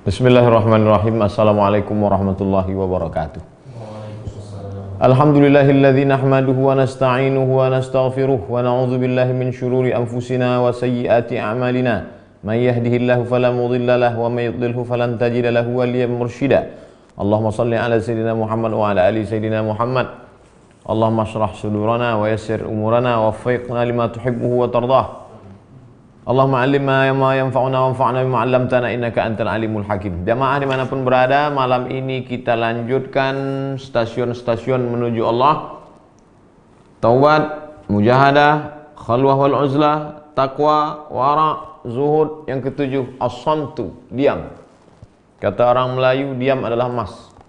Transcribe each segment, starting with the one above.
Bismillahirrahmanirrahim. Assalamualaikum warahmatullahi wabarakatuh. Alhamdulillahilladzi nahmaduhu wa nasta'inuhu wa nastaghfiruh wa na'udzu billahi min syururi anfusina wa sayyiati a'malina. May yahdihillahu fala mudilla lahu wa may yudlilhu falan tajida lahu waliyyan mursyida. Allahumma shalli ala sayyidina Muhammad wa ala ali sayyidina Muhammad. Allahumma shrah sudurana wa yassir umurana wa waffiqna lima tuhibbuhu wa tardah. Allahumma alimna ma yanfa'una wanfa'na bima 'allamtana innaka antal alimul hakim. Jamaah dimanapun berada, malam ini kita lanjutkan stasiun-stasiun menuju Allah. Taubat, mujahadah, khalwah wal uzlah, taqwa, wara, zuhud. Yang ketujuh, as-samtu, diam. Kata orang Melayu, diam adalah emas.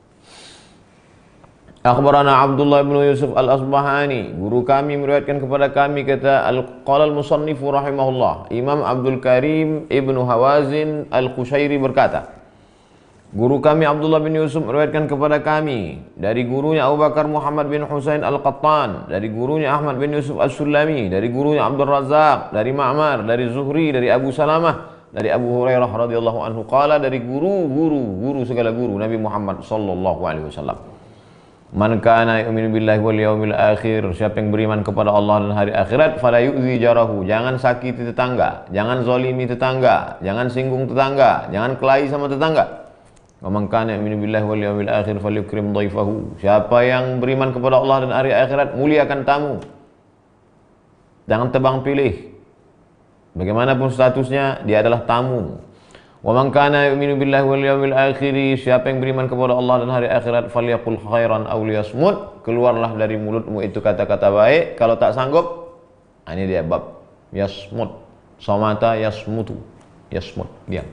Akhbarana Abdullah bin Yusuf al-Asbahani, guru kami meriwayatkan kepada kami, kata qala al-musannifu rahimahullah, Imam Abdul Karim Ibnu Hawazin al-Qushairi berkata, guru kami Abdullah bin Yusuf meriwayatkan kepada kami dari gurunya Abu Bakar Muhammad bin Husain al-Qattan, dari gurunya Ahmad bin Yusuf al-Sulami, dari gurunya Abdul Razak, dari Ma'mar, dari Zuhri, dari Abu Salamah, dari Abu Hurairah radhiyallahu anhu qala, dari guru segala guru Nabi Muhammad sallallahu alaihi wasallam. Man kana yu'minu billahi wal yawmil akhir, siapa yang beriman kepada Allah dan hari akhirat, fala yu'zi jarahu, jangan sakiti tetangga, jangan zalimi tetangga, jangan singgung tetangga, jangan kelahi sama tetangga. Wa man kana yu'minu billahi wal yawmil akhir falyukrim dhaifahu, siapa yang beriman kepada Allah dan hari akhirat, muliakan tamu. Jangan tebang pilih. Bagaimanapun statusnya, dia adalah tamu. Wa man kana yu'minu billahi wal yawmil akhir, siapa yang beriman kepada Allah dan hari akhirat, falyaqul khairan aw liyasmut, keluarlah dari mulutmu itu kata-kata baik. Kalau tak sanggup, ini dia bab yasmut, samata yasmutu, yasmut, diam.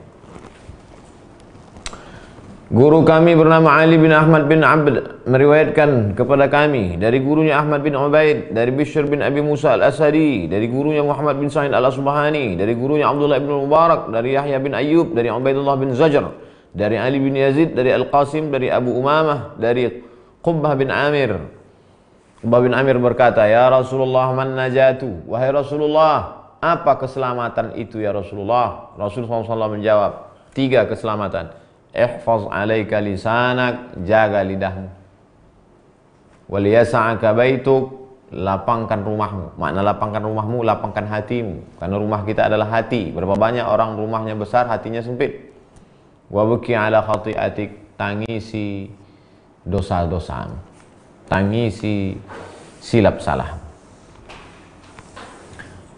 Guru kami bernama Ali bin Ahmad bin Abd meriwayatkan kepada kami dari gurunya Ahmad bin Ubaid, dari Bishr bin Abi Musa al-Asadi, dari gurunya Muhammad bin Sa'id al-Asbahani, dari gurunya Abdullah bin Mubarak, dari Yahya bin Ayyub, dari Ubaidullah bin Zajr, dari Ali bin Yazid, dari Al-Qasim, dari Abu Umamah, dari Qubbah bin Amir. Qubbah bin Amir berkata, ya Rasulullah, man najatu, wahai Rasulullah, apa keselamatan itu ya Rasulullah? Rasulullah SAW menjawab, 3 keselamatan. Ihfaz alaika lisanak, jaga lidahmu. Wal yasa'aka baituk, lapangkan rumahmu. Makna lapangkan rumahmu, lapangkan hatimu. Karena rumah kita adalah hati. Berapa banyak orang rumahnya besar, hatinya sempit. Wa buki ala khati'atik, tangisi dosa-dosamu, tangisi silap salah.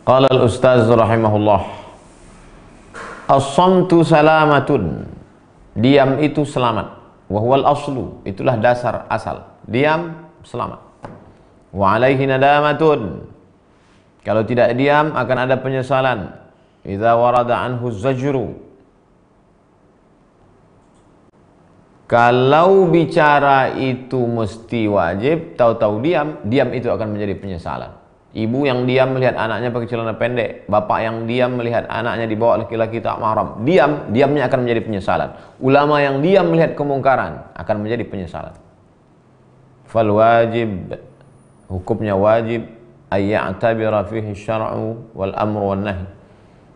Qala al-ustaz rahimahullah, as-samtu salamatun, diam itu selamat. Wahwal aslu, itulah dasar asal. Diam selamat. Wa alaihi nadamatun, kalau tidak diam akan ada penyesalan. Idza warada anhu zajru, kalau bicara itu mesti wajib, tahu-tahu diam itu akan menjadi penyesalan. Ibu yang diam melihat anaknya pakai celana pendek, bapak yang diam melihat anaknya dibawa laki-laki tak mahram, diamnya akan menjadi penyesalan. Ulama yang diam melihat kemungkaran akan menjadi penyesalan. Fal wajib, hukumnya wajib, ayya'tabira fihi syar'u wal amru wan nahi.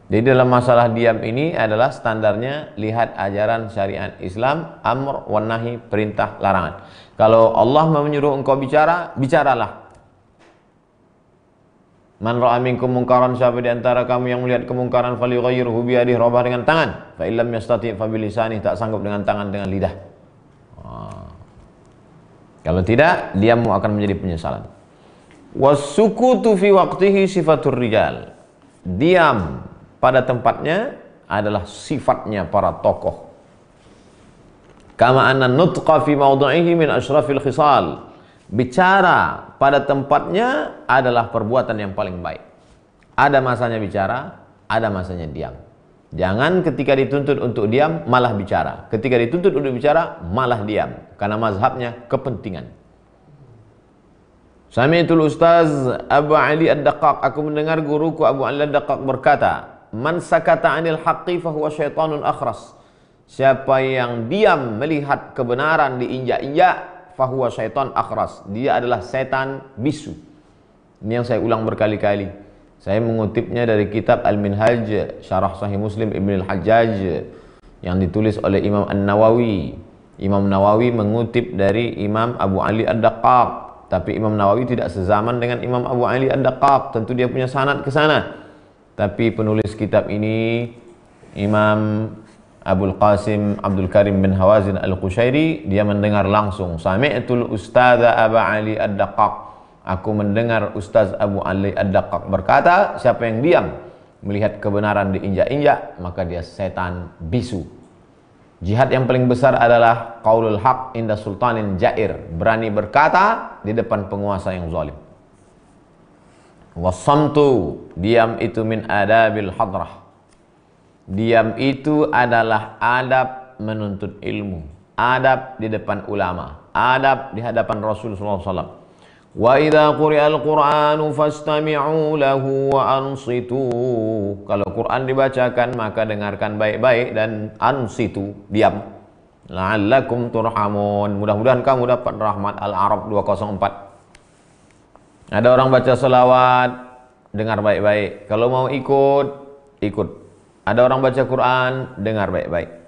Jadi dalam masalah diam ini adalah standarnya lihat ajaran syariat Islam, amr wan nahi, perintah larangan. Kalau Allah menyuruh engkau bicara, bicaralah. Man ra'a minkum munkaran, siapa di antara kamu yang melihat kemungkaran, falyughayyirhu bi yadihi, rubah dengan tangan. Fa illam yastati' fa bilisanihi, tak sanggup dengan tangan, dengan lidah. Kalau tidak, diammu akan menjadi penyesalan. Wasukutu fi waqtihi sifatur rijal, diam pada tempatnya adalah sifatnya para tokoh. Kama anna nutqa fi mawdu'ihi min asyrafil khisal, bicara pada tempatnya adalah perbuatan yang paling baik. Ada masanya bicara, ada masanya diam. Jangan ketika dituntut untuk diam malah bicara, ketika dituntut untuk bicara malah diam, karena mazhabnya kepentingan. Sami'tul Ustaz Abu Ali Ad-Daqqaq, aku mendengar guruku Abu Ali Ad-Daqqaq berkata, man sakata 'anil haqqi fahuwa syaitanun akhras, siapa yang diam melihat kebenaran diinjak-injak, fahuwa syaitan akhras, dia adalah setan bisu. Ini yang saya ulang berkali-kali. Saya mengutipnya dari kitab Al-Minhaj Syarah Sahih Muslim Ibn Al-Hajjaj yang ditulis oleh Imam An-Nawawi. Imam Nawawi mengutip dari Imam Abu Ali Ad-Daqqaq, tapi Imam Nawawi tidak sezaman dengan Imam Abu Ali Ad-Daqqaq, tentu dia punya sanad ke sana. Tapi penulis kitab ini Imam Abul Qasim Abdul Karim bin Hawazin Al-Qushairi, dia mendengar langsung, Sami'tul Ustadha Abu Ali Ad-Daqqaq, aku mendengar Ustaz Abu Ali Ad-Daqqaq berkata, siapa yang diam melihat kebenaran diinjak-injak, maka dia setan bisu. Jihad yang paling besar adalah qaulul haq inda sultanin jair, berani berkata di depan penguasa yang zalim. Wasamtu, diam itu min adabil hadrah, diam itu adalah adab menuntut ilmu, adab di depan ulama, adab di hadapan Rasulullah SAW. Wa idza quri'al Qur'anu fastami'u lahu wa ansitu. Kalau Quran dibacakan maka dengarkan baik-baik dan ansitu, diam. La'allakum turhamun. Mudah-mudahan kamu dapat rahmat. Al-A'raf 204. Ada orang baca selawat, dengar baik-baik. Kalau mau ikut, ikut. Ada orang baca Quran, dengar baik-baik.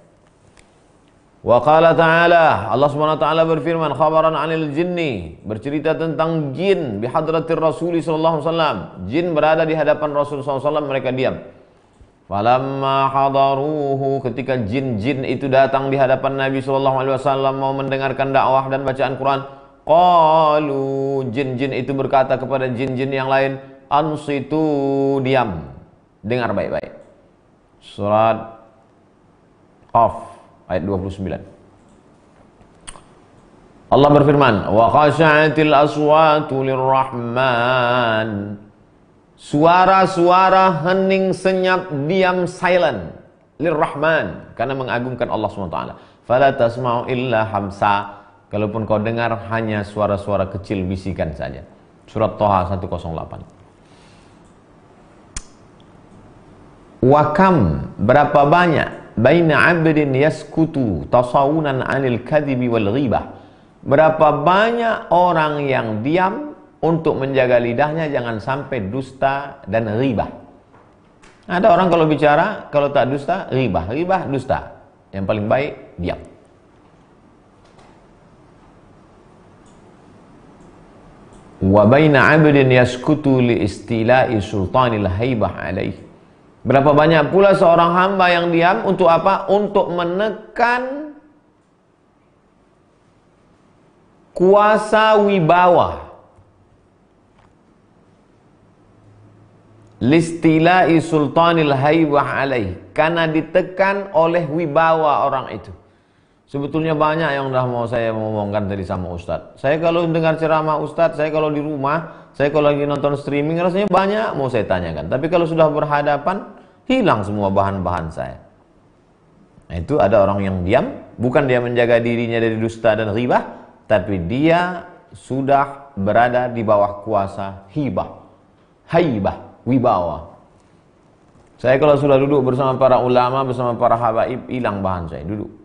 Wa qala ta'ala, Allah Subhanahu wa taala berfirman, khabaran 'anil jinni, bercerita tentang jin, bi hadratir Rasul sallallahu alaihi wasallam. Jin berada di hadapan Rasul sallallahu alaihi wasallam, mereka diam. Falamma hadaruhu, ketika jin-jin itu datang di hadapan Nabi sallallahu alaihi wasallam mau mendengarkan dakwah dan bacaan Quran, qalu, jin-jin itu berkata kepada jin-jin yang lain, ansitu, diam, dengar baik-baik. Surat Qaf ayat 29. Allah berfirman, wa khashatil aswatu lirrahman, suara-suara hening senyap diam, silent, lirrahman, karena mengagungkan Allah SWT. Fala tasma'u illa hamsa, kalaupun kau dengar hanya suara-suara kecil bisikan saja. Surat Thaha 108. Wakam, berapa banyak, baina 'abdin yaskutu tasawunan 'anil kadhibi wal ghibah, berapa banyak orang yang diam untuk menjaga lidahnya jangan sampai dusta dan ghibah. Ada orang kalau bicara, kalau tak dusta, ghibah, ghibah, dusta. Yang paling baik diam. Wa baina 'abdin yaskutu li istila'i sultanil haibah alaihi, berapa banyak pula seorang hamba yang diam untuk apa? Untuk menekan kuasa wibawa. Listila'i sultanil haibah alaih, karena ditekan oleh wibawa orang itu. Sebetulnya banyak yang dah mau saya ngomongkan tadi sama Ustadz. Saya kalau dengar ceramah Ustadz, saya kalau di rumah, saya kalau lagi nonton streaming, rasanya banyak mau saya tanyakan. Tapi kalau sudah berhadapan, hilang semua bahan-bahan saya. Nah, itu ada orang yang diam, bukan dia menjaga dirinya dari dusta dan ghibah, tapi dia sudah berada di bawah kuasa hibah, haibah, wibawa. Saya kalau sudah duduk bersama para ulama, bersama para habaib, hilang bahan saya, duduk.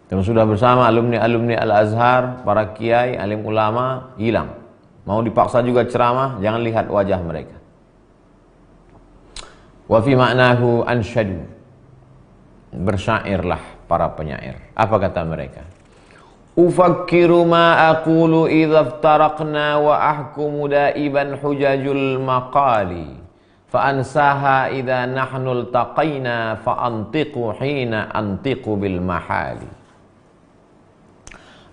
Kalau sudah bersama alumni-alumni Al-Azhar, para kiai, alim ulama, hilang. Mau dipaksa juga ceramah, jangan lihat wajah mereka. Wa fi ma'nahu ansyadu, bersyairlah para penyair. Apa kata mereka? Ufakkiru ma aqulu idza iftaraqna wa ahkumu daiban hujajul maqali fa ansaha idza nahnu iltaqaina fa antiqu hina antiqu bil mahali.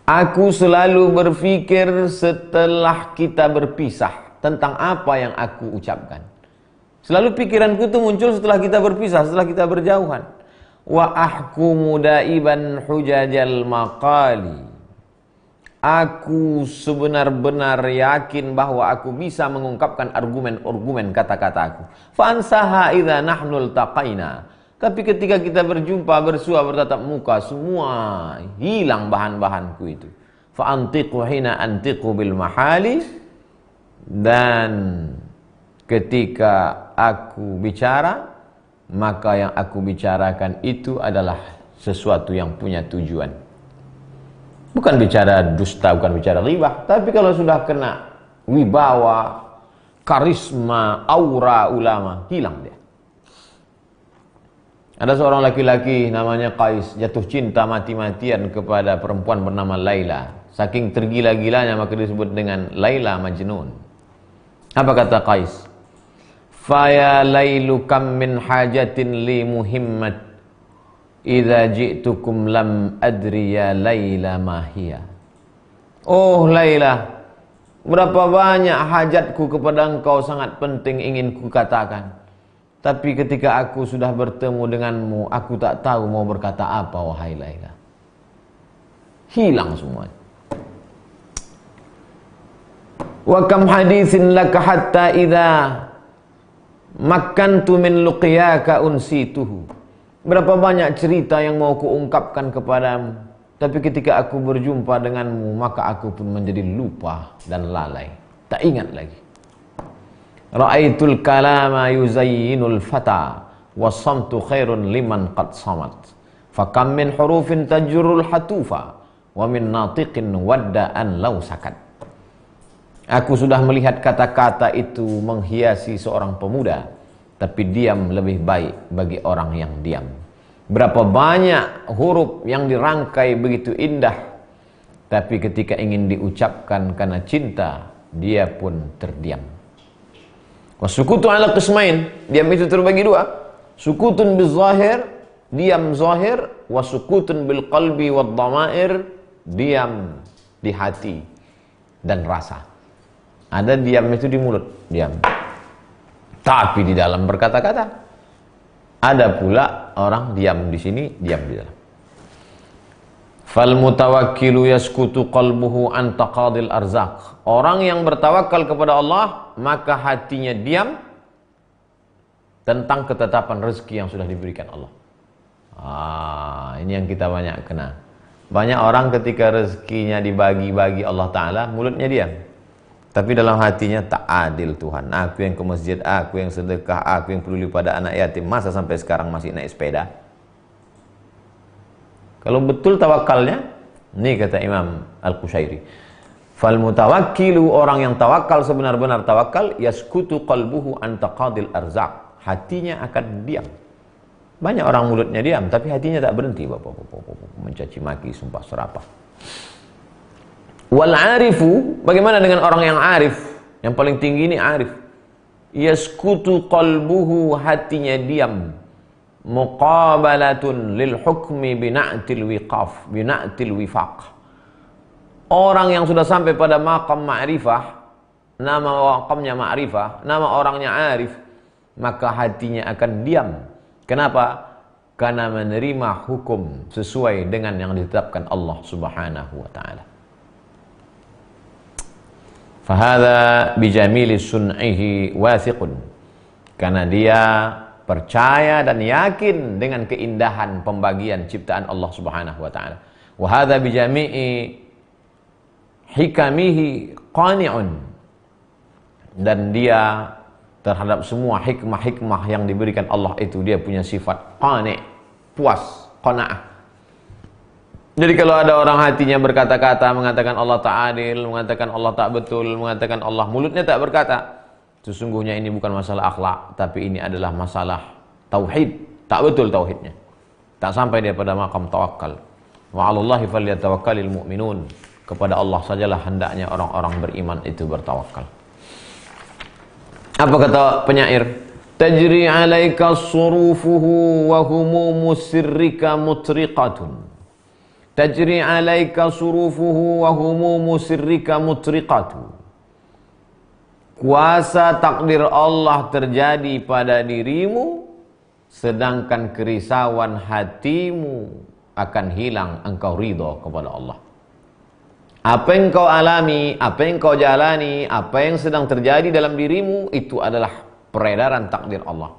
Aku selalu berfikir setelah kita berpisah tentang apa yang aku ucapkan. Selalu pikiranku itu muncul setelah kita berpisah, setelah kita berjauhan. Wa ahkumu daiban hujajal maqali. Aku sebenar-benar yakin bahwa aku bisa mengungkapkan argumen-argumen kata-kataku. Fa ansaha idza nahnu iltaqaina. Tapi ketika kita berjumpa, bersua, bertatap muka, semua hilang bahan-bahanku itu. Fa antiqu hina antiqu bil mahali, dan ketika aku bicara, maka yang aku bicarakan itu adalah sesuatu yang punya tujuan. Bukan bicara dusta, bukan bicara ghibah, tapi kalau sudah kena wibawa, karisma, aura ulama, hilang dia. Ada seorang laki-laki namanya Qais jatuh cinta mati-matian kepada perempuan bernama Laila. Saking tergila-gilanya maka disebut dengan Laila Majnun. Apa kata Qais? Faya lailu kam min hajatin li muhimmat idza ji'tukum lam adri ya Laila ma hiya. Oh Laila, berapa banyak hajatku kepada engkau sangat penting ingin ku katakan. Tapi ketika aku sudah bertemu denganmu, aku tak tahu mau berkata apa, wahai Laila. Hilang semuanya. Wa kam haditsin laka hatta idza makkantu min luqiyaka unsituhu. Berapa banyak cerita yang mau kuungkapkan kepadamu, tapi ketika aku berjumpa denganmu, maka aku pun menjadi lupa dan lalai. Tak ingat lagi. Ra'aitul kalama yuzayyinul fata wasamtu khairun liman qad samat. Fakam min hurufin tajurul hatufa wa min natiqin wadda'an law sakat. Aku sudah melihat kata-kata itu menghiasi seorang pemuda, tapi diam lebih baik bagi orang yang diam. Berapa banyak huruf yang dirangkai begitu indah, tapi ketika ingin diucapkan karena cinta, dia pun terdiam. Wasukutu ala qismain, diam itu terbagi dua. Sukutun bil zahir, diam zahir, wasukutun bil qalbi wad dhamair, diam di hati dan rasa. Ada diam itu di mulut, diam. Tapi di dalam berkata-kata. Ada pula orang diam di sini, diam di dalam. Fal mutawakkilu yaskutu qalbuhu an taqadil arzaq. Orang yang bertawakal kepada Allah, maka hatinya diam tentang ketetapan rezeki yang sudah diberikan Allah. Ini yang kita banyak kena. Banyak orang ketika rezekinya dibagi-bagi Allah Ta'ala, mulutnya diam. Tapi dalam hatinya tak adil Tuhan. Aku yang ke masjid, aku yang sedekah, aku yang peduli pada anak yatim. Masa sampai sekarang masih naik sepeda? Kalau betul tawakalnya, ini kata Imam Al-Qushairi, fal mutawakkilu, orang yang tawakal sebenar-benar tawakal, yaskutu qalbuhu an taqadil arzaq. Hatinya akan diam. Banyak orang mulutnya diam, tapi hatinya tak berhenti mencaci maki, sumpah serapah. Wal arifu, bagaimana dengan orang yang arif? Yang paling tinggi ini arif. Yaskutu qalbuhu, hatinya diam. Muqabalatun lil hukmi bina'til wiqaf, bina'til wifaq. Orang yang sudah sampai pada maqam ma'rifah, nama maqamnya ma'rifah, nama orangnya arif, maka hatinya akan diam. Kenapa? Karena menerima hukum sesuai dengan yang ditetapkan Allah Subhanahu wa ta'ala. Fahadha bijamili sun'ihi wathiqun. Karena dia percaya dan yakin dengan keindahan pembagian ciptaan Allah Subhanahu wa ta'ala. Wa hadha bijami'i hikamihi qani'un. Dan dia terhadap semua hikmah-hikmah yang diberikan Allah itu, dia punya sifat qani', puas, qana'ah. Jadi kalau ada orang hatinya berkata-kata mengatakan Allah tak adil, mengatakan Allah tak betul, mengatakan Allah, mulutnya tak berkata, sesungguhnya ini bukan masalah akhlak, tapi ini adalah masalah tauhid. Tak betul tauhidnya. Tak sampai dia pada maqam tawakal. Wa 'alallahi falyatawakkalul mu'minun. Kepada Allah sajalah hendaknya orang-orang beriman itu bertawakal. Apa kata penyair? Tajri 'alaika surufuhu wa humumu sirrika mutriqatun. Tajri 'alaika surufuhu wa humumu sirrika mutriqatu. Kuasa takdir Allah terjadi pada dirimu, sedangkan kerisauan hatimu akan hilang, engkau ridha kepada Allah. Apa yang kau alami, apa yang kau jalani, apa yang sedang terjadi dalam dirimu, itu adalah peredaran takdir Allah.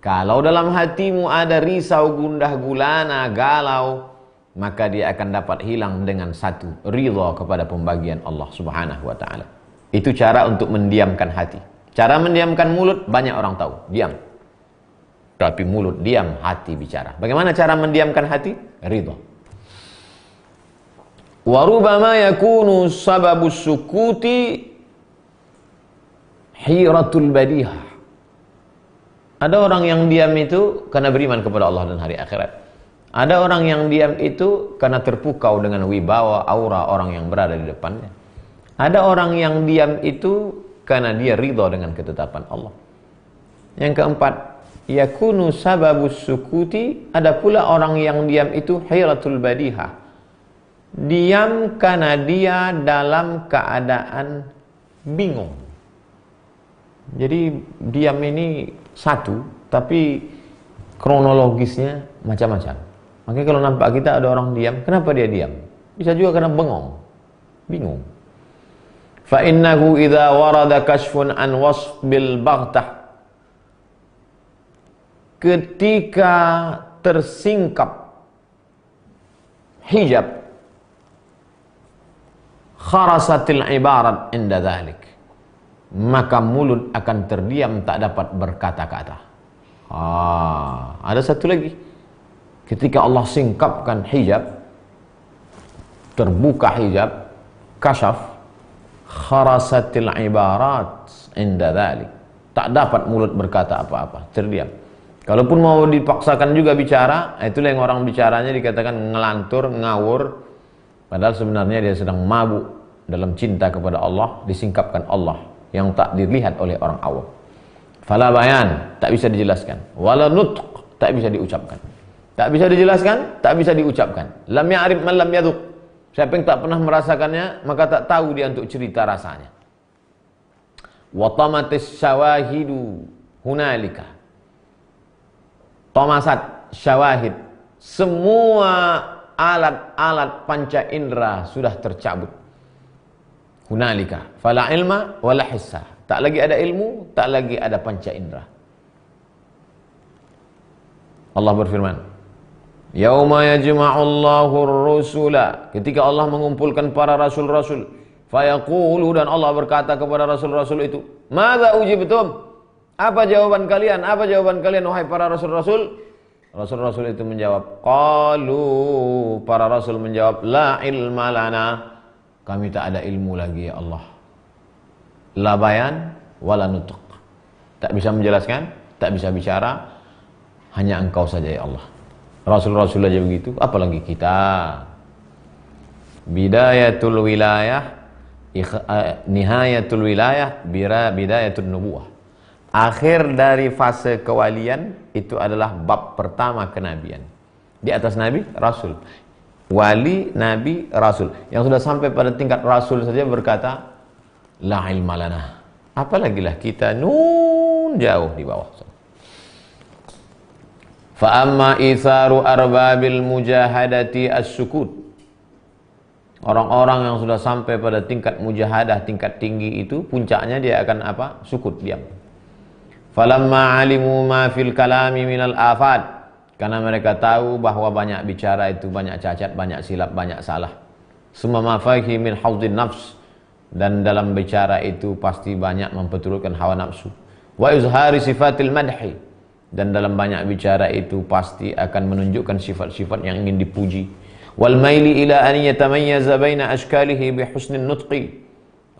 Kalau dalam hatimu ada risau, gundah gulana, galau, maka dia akan dapat hilang dengan satu, ridha kepada pembagian Allah Subhanahu wa ta'ala. Itu cara untuk mendiamkan hati. Cara mendiamkan mulut, banyak orang tahu, diam. Tapi mulut diam, hati bicara. Bagaimana cara mendiamkan hati? Ridha. Wa rubama yakunu sababus sukuti hiratul badihah. Ada orang yang diam itu karena beriman kepada Allah dan hari akhirat. Ada orang yang diam itu karena terpukau dengan wibawa aura orang yang berada di depannya. Ada orang yang diam itu karena dia ridha dengan ketetapan Allah. Yang keempat, yakunu sababus sukuti, ada pula orang yang diam itu hiratul badihah. Diam karena dia dalam keadaan bingung. Jadi diam ini satu, tapi kronologisnya macam-macam. Makanya kalau nampak kita ada orang diam, kenapa dia diam? Bisa juga karena bengong, bingung. Fa innahu idza warada kashfun an wasbil baghtah, ketika tersingkap hijab, kharasatil ibarat inda dhalik, maka mulut akan terdiam, tak dapat berkata-kata. Ada satu lagi. Ketika Allah singkapkan hijab, terbuka hijab, kasyaf, kharasatil ibarat inda dhalik, tak dapat mulut berkata apa-apa, terdiam. Kalaupun mau dipaksakan juga bicara, itulah yang orang bicaranya dikatakan ngelantur, ngawur, padahal sebenarnya dia sedang mabuk dalam cinta kepada Allah, disingkapkan Allah yang tak dilihat oleh orang awam. Fala bayan, tak bisa dijelaskan. Wala nutq, tak bisa diucapkan. Tak bisa dijelaskan, tak bisa diucapkan. Lam ya'rif man lam yadhuq. Siapa yang tak pernah merasakannya, maka tak tahu dia untuk cerita rasanya. Wa tamatis syawahidu hunalika. Tamasat syawahid. Semua alat-alat panca indera sudah tercabut. Hunalika. Fala ilma wala hissa. Tak lagi ada ilmu, tak lagi ada panca indera. Allah berfirman, yauma yajma'ullahu ar-rusula, ketika Allah mengumpulkan para rasul-rasul, fayaqulu, dan Allah berkata kepada rasul-rasul itu, madza ujibtum, apa jawaban kalian, apa jawaban kalian wahai para rasul-rasul? Rasul-rasul itu menjawab, qalu, para rasul menjawab, la ilma lana, kami tak ada ilmu lagi ya Allah. La bayan wala nutq, tak bisa menjelaskan, tak bisa bicara, hanya Engkau saja ya Allah. Rasul-rasul aja begitu, apalagi kita. Bidayatul wilayah, nihayatul wilayah, bidayatul nubuwah. Akhir dari fase kewalian itu adalah bab pertama kenabian. Di atas nabi, rasul. Wali, nabi, rasul. Yang sudah sampai pada tingkat rasul saja berkata, la ilma lana. Apalagi lah kita nun jauh di bawah. Fa amma itharu arbabil mujahadati as-sukut. Orang-orang yang sudah sampai pada tingkat mujahadah, tingkat tinggi itu, puncaknya dia akan apa? Sukut, diam. Falamma alimu ma fil kalami minal afat, karena mereka tahu bahwa banyak bicara itu banyak cacat, banyak silap, banyak salah. Summa ma fahi min hawdin nafs, dan dalam bicara itu pasti banyak memperturutkan hawa nafsu. Wa izhari sifatil madhi, dan dalam banyak bicara itu pasti akan menunjukkan sifat-sifat yang ingin dipuji. Wal maili ila an yatamayyaza baina ashkalihi bi husnin nutqi.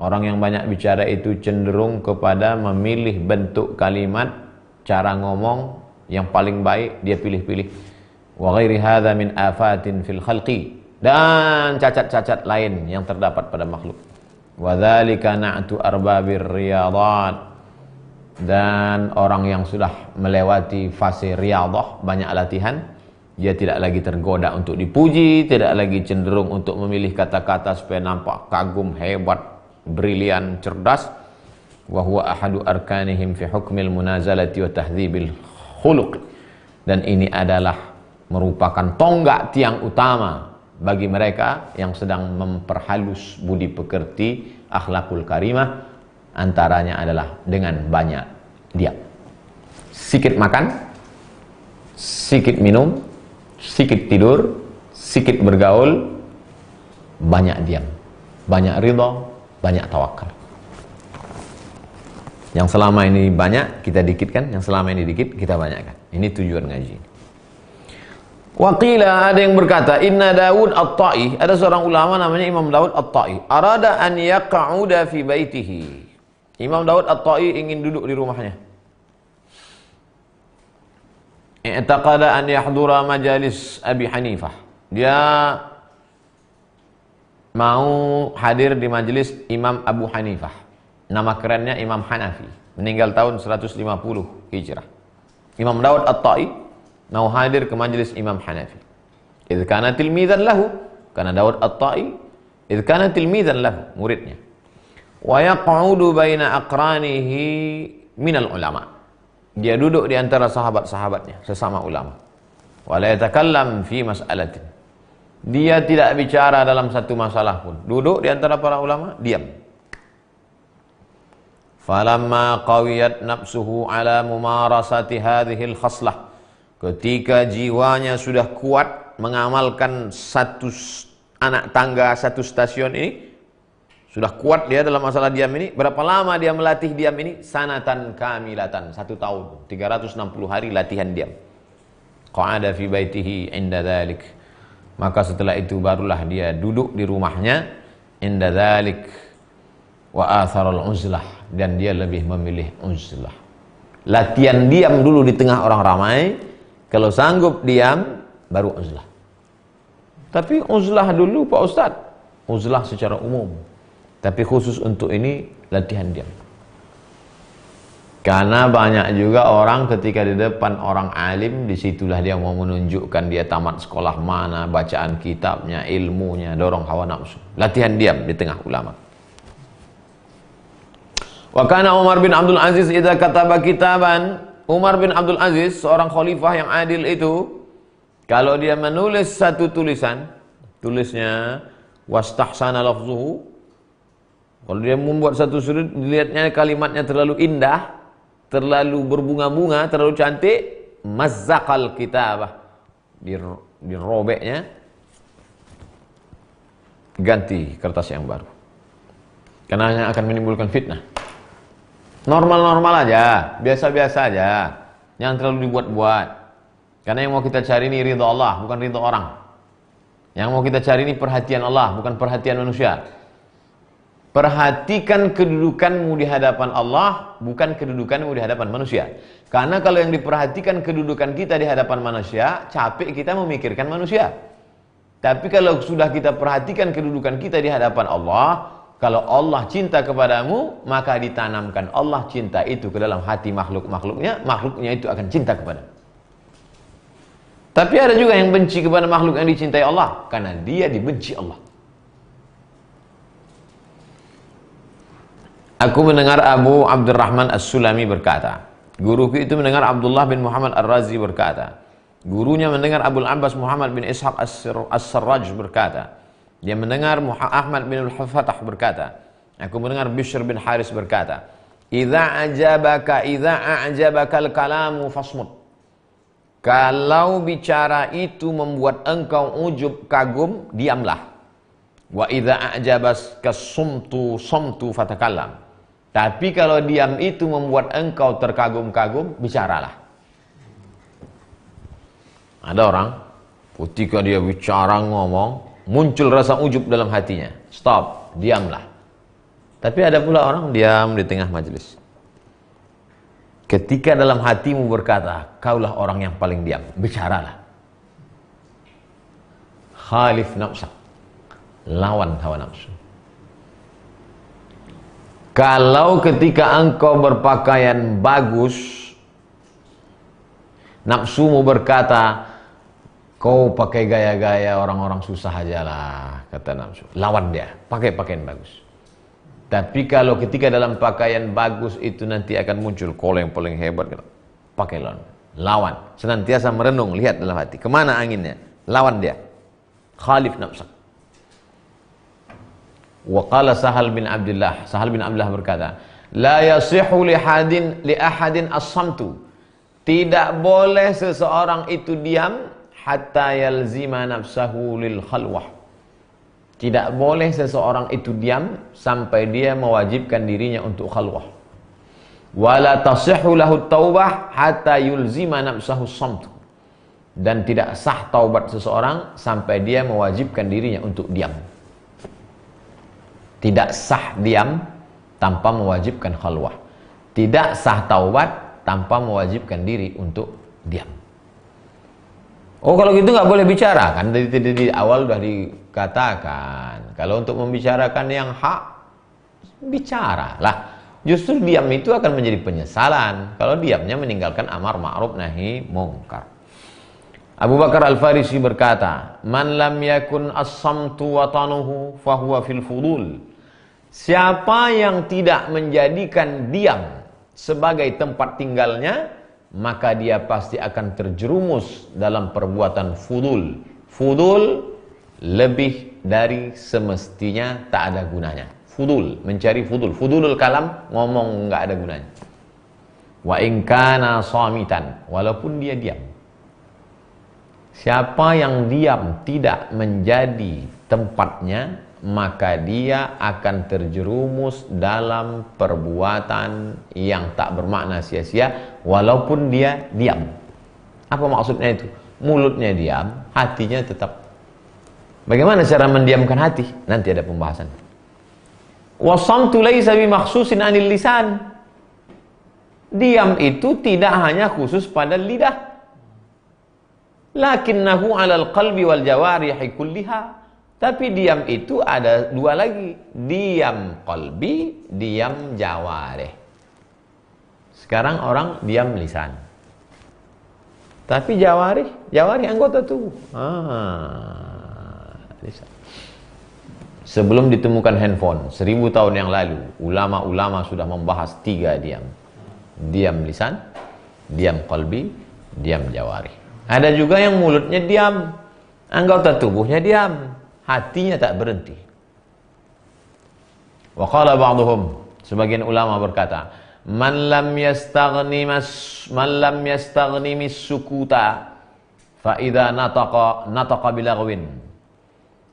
Orang yang banyak bicara itu cenderung kepada memilih bentuk kalimat, cara ngomong yang paling baik dia pilih-pilih. Wa ghairi hadza min afatin fil khalqi, dan cacat-cacat lain yang terdapat pada makhluk. Wa dzalika na'tu arbabir riyadat, dan orang yang sudah melewati fase riyadhah, banyak latihan, dia tidak lagi tergoda untuk dipuji, tidak lagi cenderung untuk memilih kata-kata supaya nampak kagum, hebat, brilian, cerdas. Wa huwa ahadu arkanihim fi hukmil munazalati wa tahdhibil khuluq, dan ini adalah merupakan tonggak tiang utama bagi mereka yang sedang memperhalus budi pekerti, akhlakul karimah. Antaranya adalah dengan banyak diam. Sikit makan, sikit minum, sikit tidur, sikit bergaul, banyak diam, banyak ridha, banyak tawakal. Yang selama ini banyak kita dikitkan, yang selama ini dikit kita banyakkan. Ini tujuan ngaji. Waqila, ada yang berkata, inna Daud at-Ta'i, ada seorang ulama namanya Imam Daud at-Ta'i, arada an yaq'uda fi baitihi, Imam Daud At-Tai ingin duduk di rumahnya. I'taqada an yahdura majalis Abi Hanifah. Dia mau hadir di majelis Imam Abu Hanifah. Nama kerennya Imam Hanafi. Meninggal tahun 150 Hijrah. Imam Daud At-Tai mau hadir ke majelis Imam Hanafi. Idh kana tilmizan lahu, karena Daud At-Tai idh kana tilmizan lahu, muridnya. Wa yaq'udu baina aqranihi minal ulama. Dia duduk di antara sahabat-sahabatnya, sesama ulama. Wa la yatakallam fi mas'alatin. Dia tidak bicara dalam satu masalah pun. Duduk di antara para ulama, diam. Falamma qawiyat nafsuhu ala mumarasati hadhil khaslah. Ketika jiwanya sudah kuat mengamalkan satu anak tangga, satu stasiun ini, sudah kuat dia dalam masalah diam ini. Berapa lama dia melatih diam ini? Sanatan kamilatan, 1 tahun, 360 hari latihan diam. Qa'ada fi baitihi inda dhalik. Maka setelah itu barulah dia duduk di rumahnya, inda dhalik wa atharul uzlah, dan dia lebih memilih uzlah. Latihan diam dulu di tengah orang ramai, kalau sanggup diam baru uzlah. Tapi uzlah dulu Pak Ustadz, uzlah secara umum. Tapi khusus untuk ini latihan diam. Karena banyak juga orang ketika di depan orang alim, disitulah dia mau menunjukkan dia tamat sekolah mana, bacaan kitabnya, ilmunya, dorong hawa nafsu. Latihan diam di tengah ulama. Wa kana Umar bin Abdul Aziz idza kataba kitaban. Umar bin Abdul Aziz, seorang khalifah yang adil itu, kalau dia menulis satu tulisan, tulisnya wastahsana lafzuhu. Kalau dia membuat satu surat, dilihatnya kalimatnya terlalu indah, terlalu berbunga-bunga, terlalu cantik, mazzaqal kitabah, dirobeknya, ganti kertas yang baru. Karena akan menimbulkan fitnah. Normal-normal aja, biasa-biasa aja, jangan terlalu dibuat-buat. Karena yang mau kita cari ini ridha Allah, bukan ridha orang. Yang mau kita cari ini perhatian Allah, bukan perhatian manusia. Perhatikan kedudukanmu di hadapan Allah, bukan kedudukanmu di hadapan manusia. Karena kalau yang diperhatikan kedudukan kita di hadapan manusia, capek kita memikirkan manusia. Tapi kalau sudah kita perhatikan kedudukan kita di hadapan Allah, kalau Allah cinta kepadamu, maka ditanamkan Allah cinta itu ke dalam hati makhluk-makhluknya, makhluknya itu akan cinta kepadamu. Tapi ada juga yang benci kepada makhluk yang dicintai Allah, karena dia dibenci Allah. Aku mendengar Abu Abdurrahman As-Sulami berkata, guruku itu mendengar Abdullah bin Muhammad Ar-Razi berkata, gurunya mendengar Abul Abbas Muhammad bin Ishaq As-Sarraj berkata, dia mendengar Ahmad bin Al-Fatah berkata, aku mendengar Bishr bin Haris berkata, idza a'jabaka al-kalamu fasmut. Kalau bicara itu membuat engkau ujub kagum, diamlah. Wa idza a'jabaka sumtu fatakallam. Tapi kalau diam itu membuat engkau terkagum-kagum, bicaralah. Ada orang, ketika dia bicara ngomong, muncul rasa ujub dalam hatinya. Stop, diamlah. Tapi ada pula orang diam di tengah majelis. Ketika dalam hatimu berkata, kaulah orang yang paling diam, bicaralah. Khalif nafsak, lawan hawa nafsu. Kalau ketika engkau berpakaian bagus, nafsumu berkata, kau pakai gaya-gaya orang-orang susah aja lah, kata nafsu. Lawan dia, pakai pakaian bagus. Tapi kalau ketika dalam pakaian bagus itu nanti akan muncul kau yang paling hebat, pakai lawan. Senantiasa merenung, lihat dalam hati, kemana anginnya, lawan dia. Khalif nafsak. Wa qala Sahal bin Abdullah berkata, la yasihu li ahadin as-samtu. Tidak boleh seseorang itu diam hatta yalzima nafsahu lil khalwah. Tidak boleh seseorang itu diam sampai dia mewajibkan dirinya untuk khalwah. Wala tasihhu lahu taubah hatta yulzima nafsahu as-samt. Dan tidak sah taubat seseorang sampai dia mewajibkan dirinya untuk diam. Tidak sah diam tanpa mewajibkan khalwah. Tidak sah taubat tanpa mewajibkan diri untuk diam. Oh, kalau gitu nggak boleh bicara, kan di awal sudah dikatakan. Kalau untuk membicarakan yang hak, bicaralah. Justru diam itu akan menjadi penyesalan kalau diamnya meninggalkan amar ma'ruf nahi mungkar. Abu Bakar Al-Farisi berkata, "Man lam yakun as-samtu watanuhu fahuwa fil fudul." Siapa yang tidak menjadikan diam sebagai tempat tinggalnya, maka dia pasti akan terjerumus dalam perbuatan fudul. Fudul lebih dari semestinya, tak ada gunanya. Fudul, mencari fudul. Fudulul kalam, ngomong nggak ada gunanya. Wa in kana shamitan, walaupun dia diam. Siapa yang diam tidak menjadi tempatnya, maka dia akan terjerumus dalam perbuatan yang tak bermakna sia-sia, walaupun dia diam. Apa maksudnya itu? Mulutnya diam, hatinya tetap. Bagaimana cara mendiamkan hati? Nanti ada pembahasan. Wasamtu laisa bimakhsusin 'anil lisan. Diam itu tidak hanya khusus pada lidah. Lakinnahu 'alal qalbi wal jawarihi kulliha. Tapi diam itu ada dua lagi. Diam qalbi, diam jawarih. Sekarang orang diam lisan. Tapi jawarih anggota tubuh. Lisan. Sebelum ditemukan handphone 1000 tahun yang lalu, ulama-ulama sudah membahas 3 diam. Diam lisan, diam qalbi, diam jawarih. Ada juga yang mulutnya diam, anggota tubuhnya diam, hatinya tak berhenti. Wa qala ba'dhum, sebagian ulama berkata, man lam yastaghni mis-sukuta fa idza nataqa bilaghwin.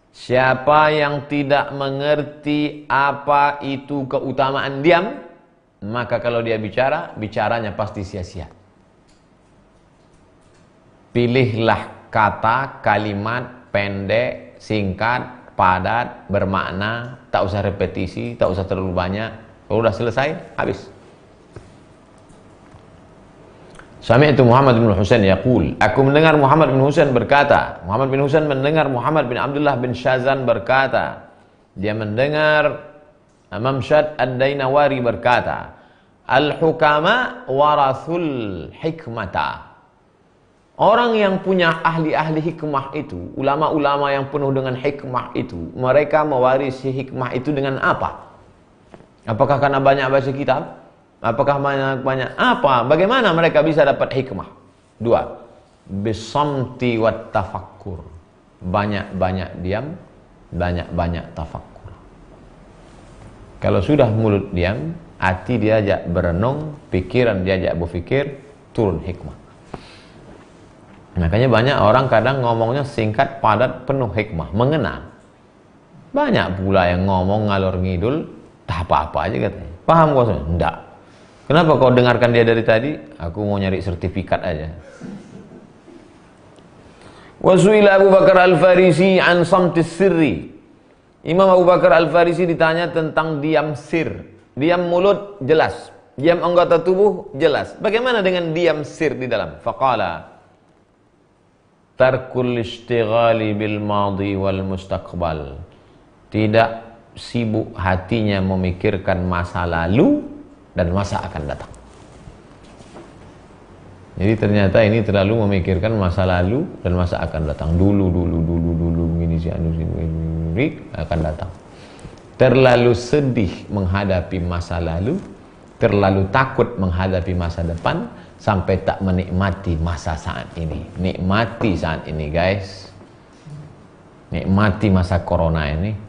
Siapa yang tidak mengerti apa itu keutamaan diam, maka kalau dia bicara, bicaranya pasti sia-sia. Pilihlah kata, kalimat pendek, singkat, padat, bermakna, tak usah repetisi, tak usah terlalu banyak. Kalau sudah selesai, habis. Sami'tu Muhammad bin Husain yaqul, aku mendengar Muhammad bin Husain berkata, Muhammad bin Husain mendengar Muhammad bin Abdullah bin Syazan berkata, dia mendengar Mamshad Ad-Dainawari berkata, al-hukama warathul hikmata. Orang yang punya ahli-ahli hikmah itu, ulama-ulama yang penuh dengan hikmah itu, mereka mewarisi hikmah itu dengan apa? Apakah karena banyak baca kitab? Apakah banyak apa? Bagaimana mereka bisa dapat hikmah? 2. Bisamti wat tafakkur. Banyak-banyak diam, banyak-banyak tafakkur. Kalau sudah mulut diam, hati diajak berenung, pikiran diajak berfikir, turun hikmah. Makanya banyak orang kadang ngomongnya singkat, padat, penuh hikmah, mengena. Banyak pula yang ngomong ngalor ngidul, tak apa-apa aja katanya. Paham kau semua? Enggak. Kenapa kau dengarkan dia dari tadi? Aku mau nyari sertifikat aja. Wasu'ila Abu Bakar Al-Farisi an samtis sirri. Imam Abu Bakar Al-Farisi ditanya tentang diam sir. Diam mulut jelas, diam anggota tubuh jelas. Bagaimana dengan diam sir di dalam? Faqala tarkul ishtighali bil madi wal mustaqbal. Tidak sibuk hatinya memikirkan masa lalu dan masa akan datang. Jadi ternyata ini terlalu memikirkan masa lalu dan masa akan datang. Dulu begini akan datang. Terlalu sedih menghadapi masa lalu, terlalu takut menghadapi masa depan, sampai tak menikmati masa saat ini. Nikmati saat ini, guys. Nikmati masa corona ini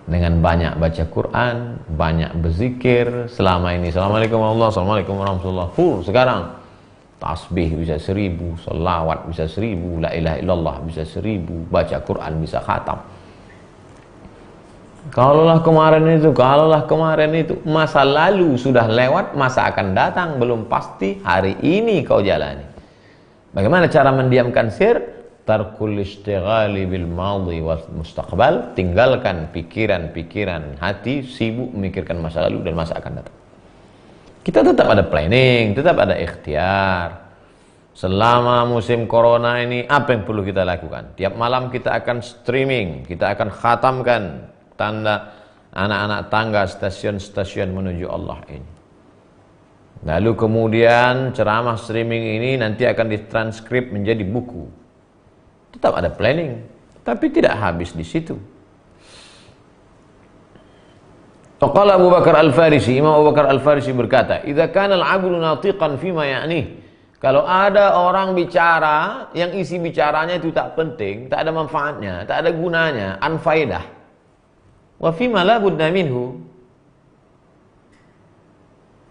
dengan banyak baca Quran, banyak berzikir. Selama ini Assalamualaikum warahmatullahi wabarakatuh, Assalamualaikum warahmatullahi wabarakatuh. Sekarang tasbih bisa 1000, selawat bisa 1000, la ilaha illallah bisa 1000, baca Quran bisa khatam. Kalaulah kemarin itu, masa lalu sudah lewat, masa akan datang belum pasti, hari ini kau jalani. Bagaimana cara mendiamkan sir? tarkul istighali bil madhi wal mustaqbal, tinggalkan pikiran-pikiran hati sibuk memikirkan masa lalu dan masa akan datang. Kita tetap ada planning, tetap ada ikhtiar. Selama musim corona ini apa yang perlu kita lakukan? Tiap malam kita akan streaming, kita akan khatamkan tanda anak-anak tangga stasiun-stasiun menuju Allah ini. Lalu kemudian ceramah streaming ini nanti akan ditranskrip menjadi buku. Tetap ada planning, tapi tidak habis di situ. Qala Abu Bakar Al-Farisi, Imam Abu Bakar Al-Farisi berkata, "Idza kana al-'abdu natiqan fima ya'ni." Kalau ada orang bicara yang isi bicaranya itu tak penting, tak ada manfaatnya, tak ada gunanya, anfaidah. Wa fima la budda minhu.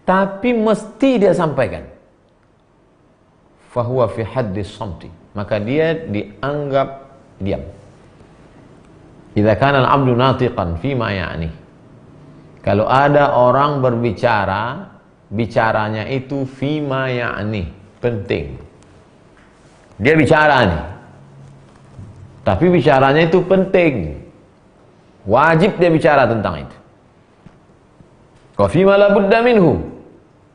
Tapi mesti dia sampaikan. Fahuwa fi haddis samti, maka dia dianggap diam. Idza kana al-'abdu natiqan fima ya'ni. Kalau ada orang berbicara, bicaranya itu fima ya'ni, penting. Dia bicara nih. Tapi bicaranya itu penting. Wajib dia bicara tentang itu. Wa fima la budda minhu,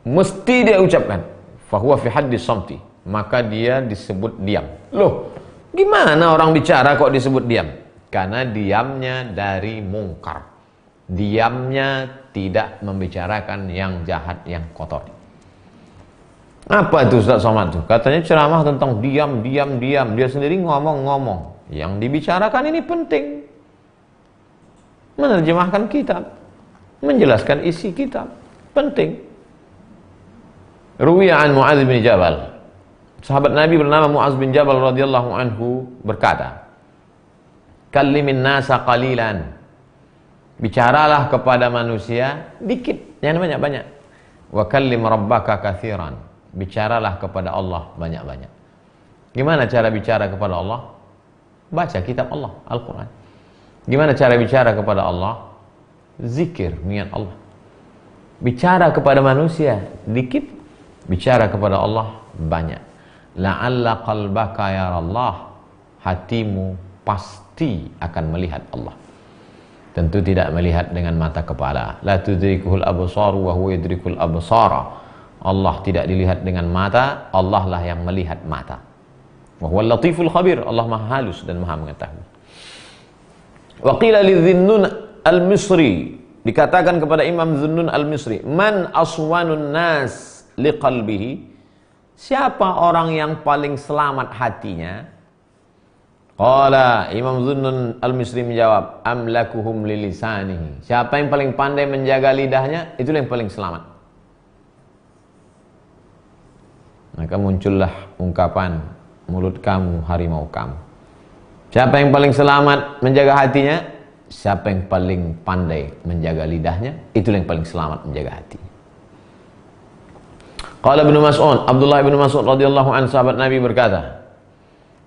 mesti dia ucapkan. Fahuwa fi haddis samti, maka dia disebut diam. Loh, gimana orang bicara kok disebut diam? Karena diamnya dari mungkar. Diamnya tidak membicarakan yang jahat, yang kotor. Apa itu Ustaz Somad tuh? Katanya ceramah tentang diam. Dia sendiri ngomong-ngomong. Yang dibicarakan ini penting. Menerjemahkan kitab, menjelaskan isi kitab, penting. Ruwiya an Mu'adz bin Jabal. Sahabat Nabi bernama Mu'adz bin Jabal radhiyallahu anhu berkata, "Kallimin nasa qalilan." Bicaralah kepada manusia dikit, jangan banyak-banyak. Wa kallim rabbaka katsiran. Bicaralah kepada Allah banyak-banyak. Gimana cara bicara kepada Allah? Baca kitab Allah, Al-Quran. Gimana cara bicara kepada Allah? Zikir, niat Allah. Bicara kepada manusia dikit, bicara kepada Allah banyak. La'alla qalbaka yarallah, hatimu pasti akan melihat Allah. Tentu tidak melihat dengan mata kepala. La tudrikuhul absaru wa huwa yudrikul absara. Allah tidak dilihat dengan mata, Allah lah yang melihat mata. Wa huwal latiful khabir, Allah Maha halus dan Maha mengetahui. Wa qila li Dhunnun al-Misri, dikatakan kepada Imam Dhunnun al-Misri, "Man aswanun nas liqalbihi?" Siapa orang yang paling selamat hatinya? Qala, Imam Dhunnun al-Misri menjawab, "Amlakuhum lilisanihi." Siapa yang paling pandai menjaga lidahnya, itulah yang paling selamat. Maka muncullah ungkapan, mulut kamu harimau kamu. Siapa yang paling selamat menjaga hatinya? Siapa yang paling pandai menjaga lidahnya, itulah yang paling selamat menjaga hatinya. Qala Ibnu Mas'ud, Abdullah bin Mas'ud radhiyallahu anhu, sahabat Nabi berkata,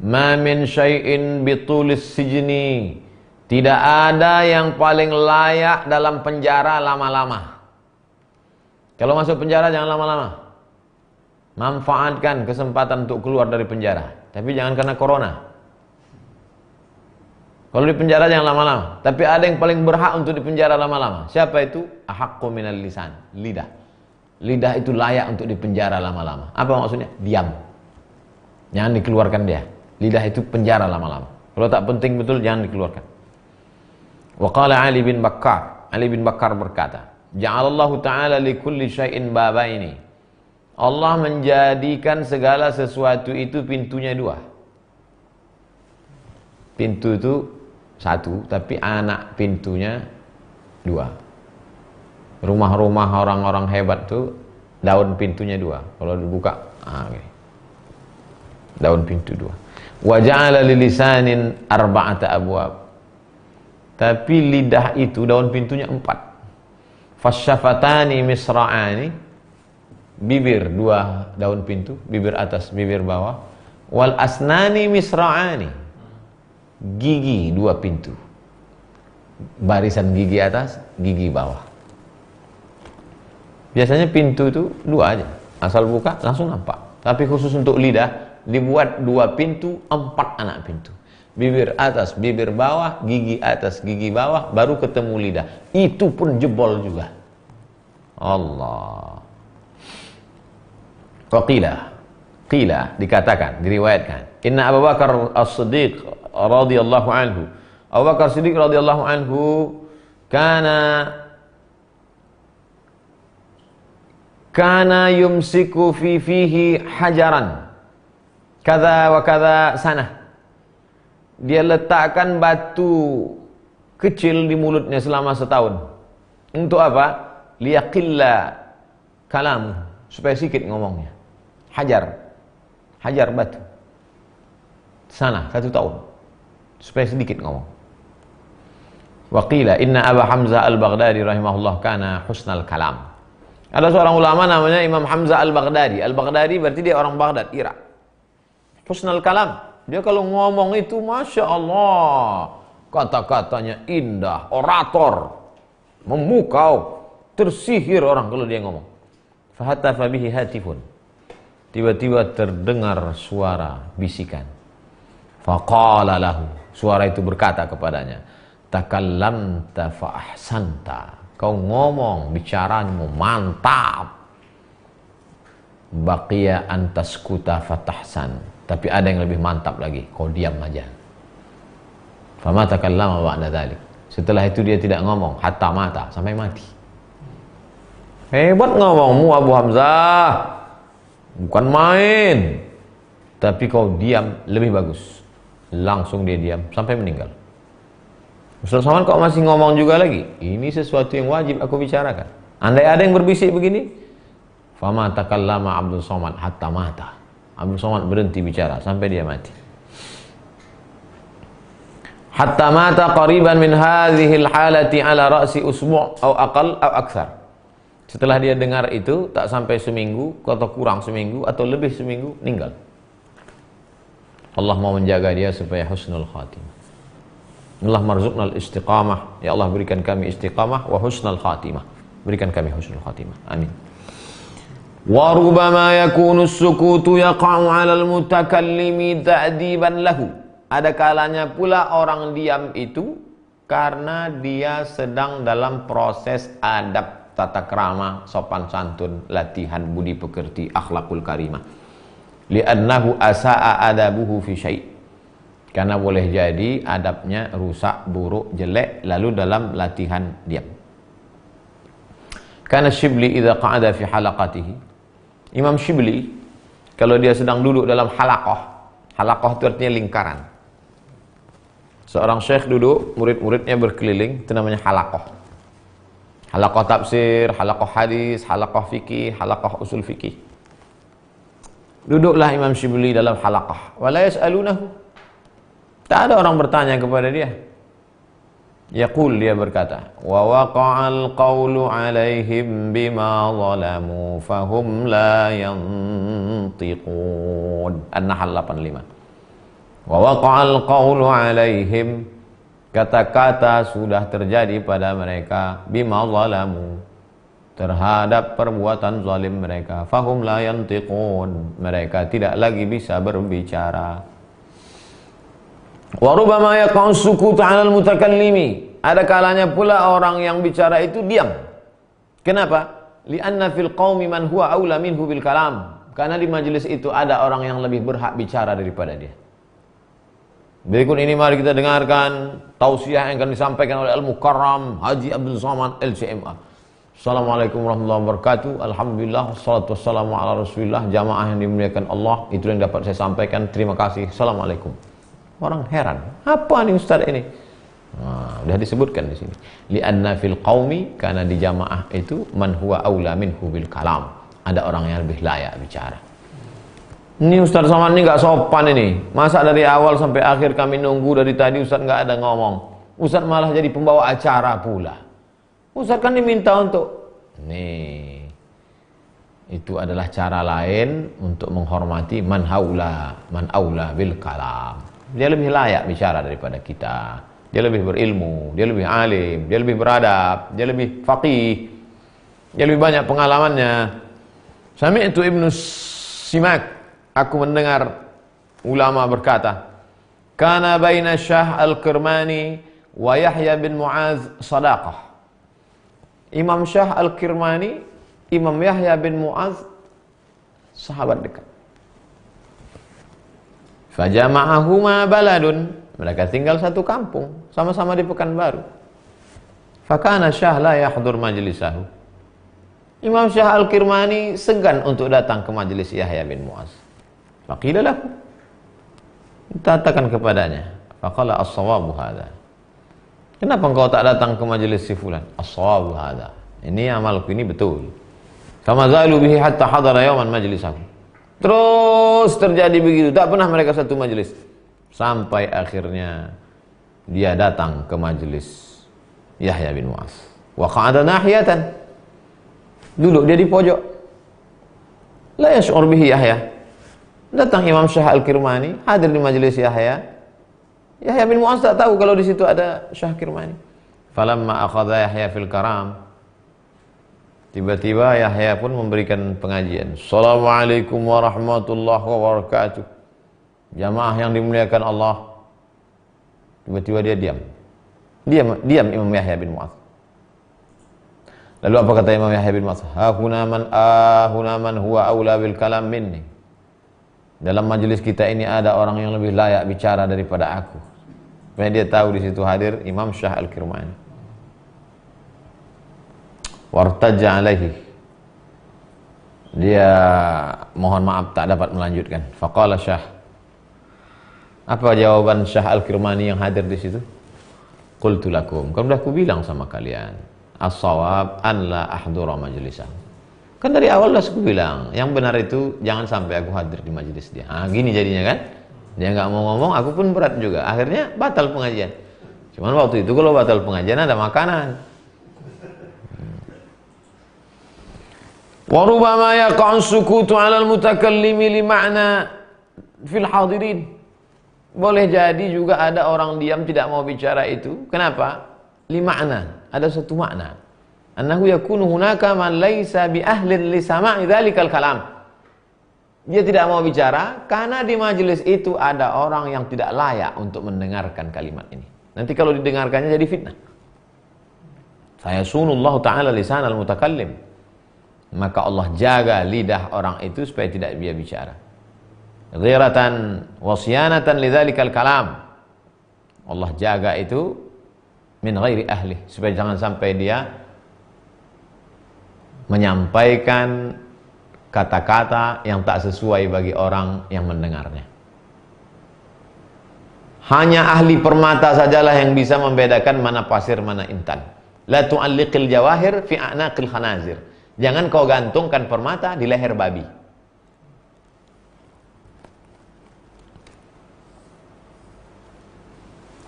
"Ma min syai'in bitulis sijni." Tidak ada yang paling layak dalam penjara lama-lama. Kalau masuk penjara jangan lama-lama. Manfaatkan kesempatan untuk keluar dari penjara, tapi jangan karena corona. Kalau di penjara jangan lama-lama. Tapi ada yang paling berhak untuk di penjara lama-lama. Siapa itu? Ahaqqu minal lisan, lidah. Lidah itu layak untuk di penjara lama-lama. Apa maksudnya? Diam. Jangan dikeluarkan dia. Lidah itu penjara lama-lama. Kalau tak penting betul jangan dikeluarkan. Wa qala Ali bin Bakkar. Ali bin Bakkar berkata, "Ja'alallahu ta'ala li kulli syai'in babaini." Allah menjadikan segala sesuatu itu pintunya dua. Pintu itu satu, tapi anak pintunya dua. Rumah-rumah orang-orang hebat tuh daun pintunya dua. Kalau dibuka, okay. Daun pintu dua. Wa ja'ala lilisanin arba'ata abwab. Tapi lidah itu daun pintunya 4. Fasyafatani misra'ani, bibir 2 daun pintu, bibir atas, bibir bawah. Wal asnani misra'ani, gigi 2 pintu, barisan gigi atas, gigi bawah. Biasanya pintu itu 2 aja, asal buka langsung nampak. Tapi khusus untuk lidah dibuat 2 pintu, 4 anak pintu. Bibir atas, bibir bawah, gigi atas, gigi bawah, baru ketemu lidah. Itu pun jebol juga. Allah. Qila dikatakan, diriwayatkan. Inna Abu Bakar As-Siddiq radhiyallahu anhu. Abu Bakar Siddiq radhiyallahu anhu kana yumsiku fi fihi hajaran kadza wa kadza sanah. Dia letakkan batu kecil di mulutnya selama setahun. Untuk apa? Liyaqilla kalam, supaya sedikit ngomongnya. Hajar batu. Sana 1 tahun. Supaya sedikit ngomong. Wa qila inna Aba Hamzah Al-Baghdadi rahimahullah kana husnal kalam. Ada seorang ulama namanya Imam Hamzah Al-Baghdadi. Al-Baghdadi berarti dia orang Baghdad, Irak. Husnal kalam. Dia kalau ngomong itu Masya Allah, kata-katanya indah, orator, memukau, tersihir orang kalau dia ngomong. Fahatafa bihi hatifun. Tiba-tiba terdengar suara bisikan. Faqala lahu. Suara itu berkata kepadanya, takallamta fa ahsanta. Kau ngomong, bicaramu mantap. Baqiya antaskuta fatahsan. Tapi ada yang lebih mantap lagi, kau diam aja. Fama takallama ba'da dzalik. Setelah itu dia tidak ngomong hatta mata, sampai mati. Hebat ngomongmu Abu Hamzah. Bukan main. Tapi kau diam lebih bagus. Langsung dia diam sampai meninggal. Ustaz Somad kok masih ngomong juga lagi? Ini sesuatu yang wajib aku bicarakan. Andai ada yang berbisik begini, fama takallama Abdul Somad hatta mata. Abdul Somad berhenti bicara sampai dia mati. Hatta mata qariban min hadhihi al-halati ala ra'si usbu' atau aqal atau aktsar. Setelah dia dengar itu tak sampai seminggu atau kurang seminggu atau lebih seminggu meninggal. Allah mau menjaga dia supaya husnul khatimah. Allah marzuqnal istiqamah. Ya Allah berikan kami istiqamah wa husnul khatimah. Berikan kami husnul khatimah. Amin. Wa rubama yakunu as-sukutu yaqa'u 'alal mutakallimi ta'diban lahu. Ada kalanya pula orang diam itu karena dia sedang dalam proses adab tata krama, sopan santun, latihan budi pekerti, akhlakul karimah. Li'annahu asa'a adabuhu fi syai'. Karena boleh jadi adabnya rusak, buruk, jelek, lalu dalam latihan diam. Karena Shibli idza qa'ada fi halaqatihi. Imam Shibli kalau dia sedang duduk dalam halaqah itu artinya lingkaran. Seorang syekh duduk, murid-muridnya berkeliling, itu namanya halaqah. Halaqah tafsir, halaqah hadis, halaqah fikih, halaqah usul fikih. Duduklah Imam Shibli dalam halaqah. Wala yas'alunahu. Tak ada orang bertanya kepada dia. Yaqul, dia berkata, wa waqa'al qawlu 'alaihim bima zalamu fahum la yantiqun. An-Nahl 85. Wa waqa'al qawlu 'alaihim, kata-kata sudah terjadi pada mereka, bima zalamu, terhadap perbuatan zalim mereka, fahum la yantiqun, mereka tidak lagi bisa berbicara. Wa rubbama yaqa'u as-sukut 'alal mutakallimi. Ada kalanya pula orang yang bicara itu diam. Kenapa? Li'anna fil qaumi man huwa aula minhu bil kalam. Karena di majelis itu ada orang yang lebih berhak bicara daripada dia. Berikut ini mari kita dengarkan tausiah yang akan disampaikan oleh Al-Mukarram Haji Abdul Somad LCMA. Assalamualaikum warahmatullahi wabarakatuh. Alhamdulillah, wassalatu wassalamu ala Rasulillah. Jamaah yang dimuliakan Allah, itu yang dapat saya sampaikan. Terima kasih. Assalamualaikum. Orang heran, apa nih Ustaz ini? Nah, sudah disebutkan di sini. Li'anna fil qaumi, karena di jamaah itu man huwa aula minhu bil kalam. Ada orang yang lebih layak bicara. Ini Ustaz Somad ini nggak sopan ini. Masa dari awal sampai akhir kami nunggu dari tadi Ustaz nggak ada ngomong. Ustaz malah jadi pembawa acara pula. Ustaz kan diminta untuk nih. Itu adalah cara lain untuk menghormati man aula bil kalam. Dia lebih layak bicara daripada kita. Dia lebih berilmu, dia lebih alim, dia lebih beradab, dia lebih faqih, dia lebih banyak pengalamannya. Sami'tu Ibnu Simak, aku mendengar ulama berkata, kana baina Syah Al-Kirmani wa Yahya bin Mu'az sadaqah. Imam Syah Al-Kirmani, Imam Yahya bin Mu'az sahabat dekat. Fajama'ahuma baladun, mereka tinggal satu kampung, sama-sama di Pekanbaru. Fakana Syah la yahdur majlisahu. Imam Syah Al-Kirmani segan untuk datang ke majelis Yahya bin Mu'az. Faqila lahu, katakan kepadanya, faqala as-sawabu hadha. Kenapa engkau tak datang ke majelis si fulan? As-sawabu hadha. Ini amalku ini betul. Fama zalu bihi hatta hadara yawman majlisahu. Terus terjadi begitu, tak pernah mereka satu majelis. Sampai akhirnya dia datang ke majelis Yahya bin Mu'az. Wa qa'ada nahiyatan. Duduk dia di pojok. La yash'ur bihi Yahya. Datang Imam Syah Al-Kirmani, hadir di majelis Yahya. Yahya bin Mu'az tak tahu kalau di situ ada Syah Kirmani. Falamma akhadha Yahya fil karam. Tiba-tiba Yahya pun memberikan pengajian. Assalamualaikum warahmatullahi wabarakatuh. Jamaah yang dimuliakan Allah. Tiba-tiba dia diam. Diam Imam Yahya bin Mu'az. Lalu apa kata Imam Yahya bin Mu'az? Hahuna man huwa aula bil kalam minni. Dalam majelis kita ini ada orang yang lebih layak bicara daripada aku. Karena dia tahu di situ hadir Imam Syah Al-Kirmani. Wartaja alaihi. Dia mohon maaf tak dapat melanjutkan. Faqala Syah. Apa jawaban Syah Al-Kirmani yang hadir di situ? Qultu lakum. Kan sudah aku bilang sama kalian. As-shawab an la ahdura majlisan. Kan dari awal dah aku bilang, yang benar itu jangan sampai aku hadir di majelis dia. Ah, gini jadinya kan? Dia nggak mau ngomong, aku pun berat juga. Akhirnya batal pengajian. Cuman waktu itu kalau batal pengajian ada makanan. Wa rubbama yaqa'u sukutu 'ala al-mutakallimi li ma'na fil hadirin. Boleh jadi juga ada orang diam tidak mau bicara itu. Kenapa? Li ma'na, ada satu makna. Annahu yakunu hunaka man laisa bi ahlin li sama'i dzalikal kalam. Dia tidak mau bicara karena di majelis itu ada orang yang tidak layak untuk mendengarkan kalimat ini. Nanti kalau didengarkannya jadi fitnah. Fayasunullahu ta'ala lisanal mutakallim. Maka Allah jaga lidah orang itu supaya tidak dia bicara. Ghiratan wasyanatan lidzalikal kalam. Allah jaga itu min ghairi ahli, supaya jangan sampai dia menyampaikan kata-kata yang tak sesuai bagi orang yang mendengarnya. Hanya ahli permata sajalah yang bisa membedakan mana pasir mana intan. La tu'alliqil jawahir fi a'naqil khanazir. Jangan kau gantungkan permata di leher babi.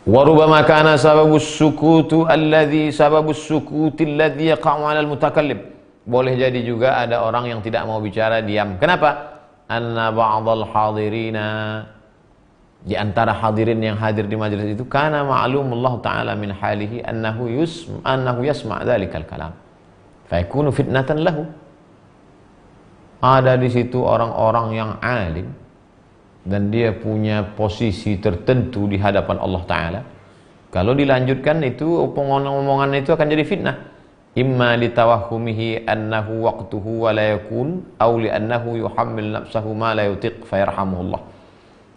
Wa rubbama kana sababus sukuti alladhi yaqa'u 'ala al-mutakallim. Boleh jadi juga ada orang yang tidak mau bicara diam. Kenapa? Anna ba'dal hadirina, di antara hadirin yang hadir di majelis itu, kana ma'lumullah ta'ala min halihi annahu yasma' dzalikal kalam. Fa yakunu fitnatan lahu. Ada di situ orang-orang yang alim dan dia punya posisi tertentu di hadapan Allah Ta'ala. Kalau dilanjutkan itu omongan itu akan jadi fitnah. Imma litawahhumihi annahu waqtuhu wa la yakun, aw li annahu yuhammil nafsahu ma la yutiq fayarhamuhullah.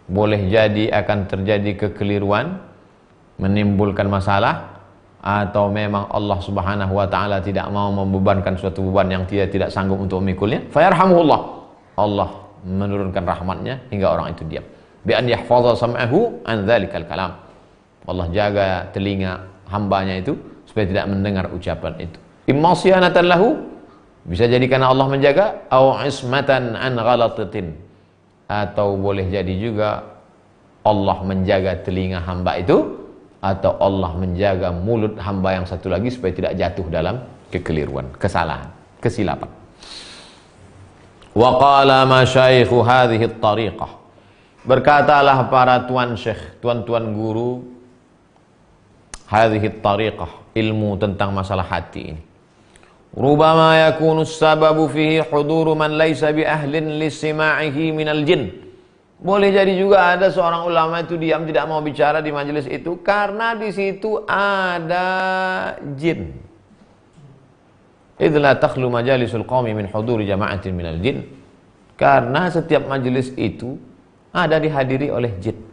Boleh jadi akan terjadi kekeliruan, menimbulkan masalah, atau memang Allah Subhanahu wa taala tidak mau membebankan suatu beban yang dia tidak sanggup untuk memikulnya, fayarhamuhullah. Allah menurunkan rahmatnya hingga orang itu diam. Bi an yahfaza sam'ahu an dzalikal kalam. Allah jaga telinga hambanya itu supaya tidak mendengar ucapan itu. Imma siyanatan lahu, bisa jadi karena Allah menjaga, au ismatan an ghalatatin, atau boleh jadi juga Allah menjaga telinga hamba itu, atau Allah menjaga mulut hamba yang satu lagi supaya tidak jatuh dalam kekeliruan, kesalahan, kesilapan. Wa qala masyaikhu hadhihi at-tariqah. Berkatalah para tuan syekh, tuan-tuan guru hadhihi at-tariqah, ilmu tentang masalah hati ini. Rubama yakunu as-sababu fihi huduru man laysa bi ahlin li sima'ihi minal jin. Boleh jadi juga ada seorang ulama itu diam tidak mau bicara di majelis itu karena di situ ada jin. Idza la takhlu majalisul qaumi min huduri jama'atin minal jin. Karena setiap majelis itu ada dihadiri oleh jin.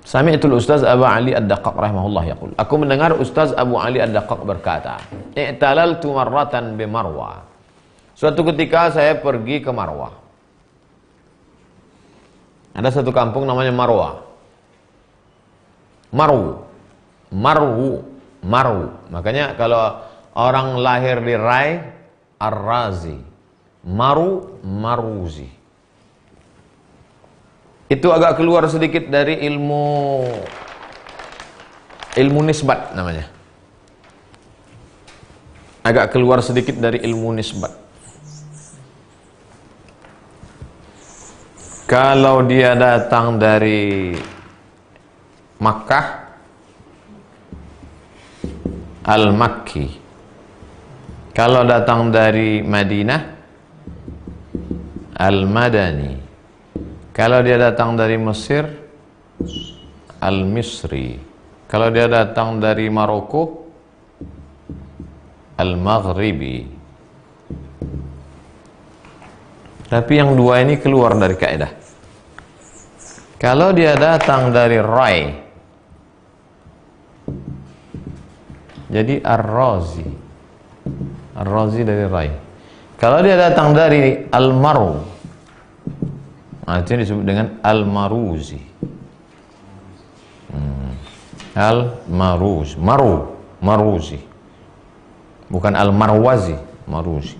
Sami'tul Ustaz Abu Ali Ad-Daqqaq rahimahullah yaqul. Aku mendengar Ustaz Abu Ali Ad-Daqqaq berkata, "I'talaltu marratan bi Marwah." Suatu ketika saya pergi ke Marwah. Ada satu kampung namanya Marwah. Marwu. Makanya kalau orang lahir di Rai, Ar-Razi. Maruzi. Itu agak keluar sedikit dari ilmu nisbat namanya. Agak keluar sedikit dari ilmu nisbat. Kalau dia datang dari Makkah, Al-Makki. Kalau datang dari Madinah, Al-Madani. Kalau dia datang dari Mesir, Al-Misri. Kalau dia datang dari Maroko, Al-Maghribi. Tapi yang dua ini keluar dari kaidah. Kalau dia datang dari Rai, jadi Ar-Razi. Ar-Razi dari Rai. Kalau dia datang dari Al-Maru, nah itu disebut dengan Al-Maruzi. Al-Maruz. Maruzi. Bukan Al-Marwazi, Maruzi.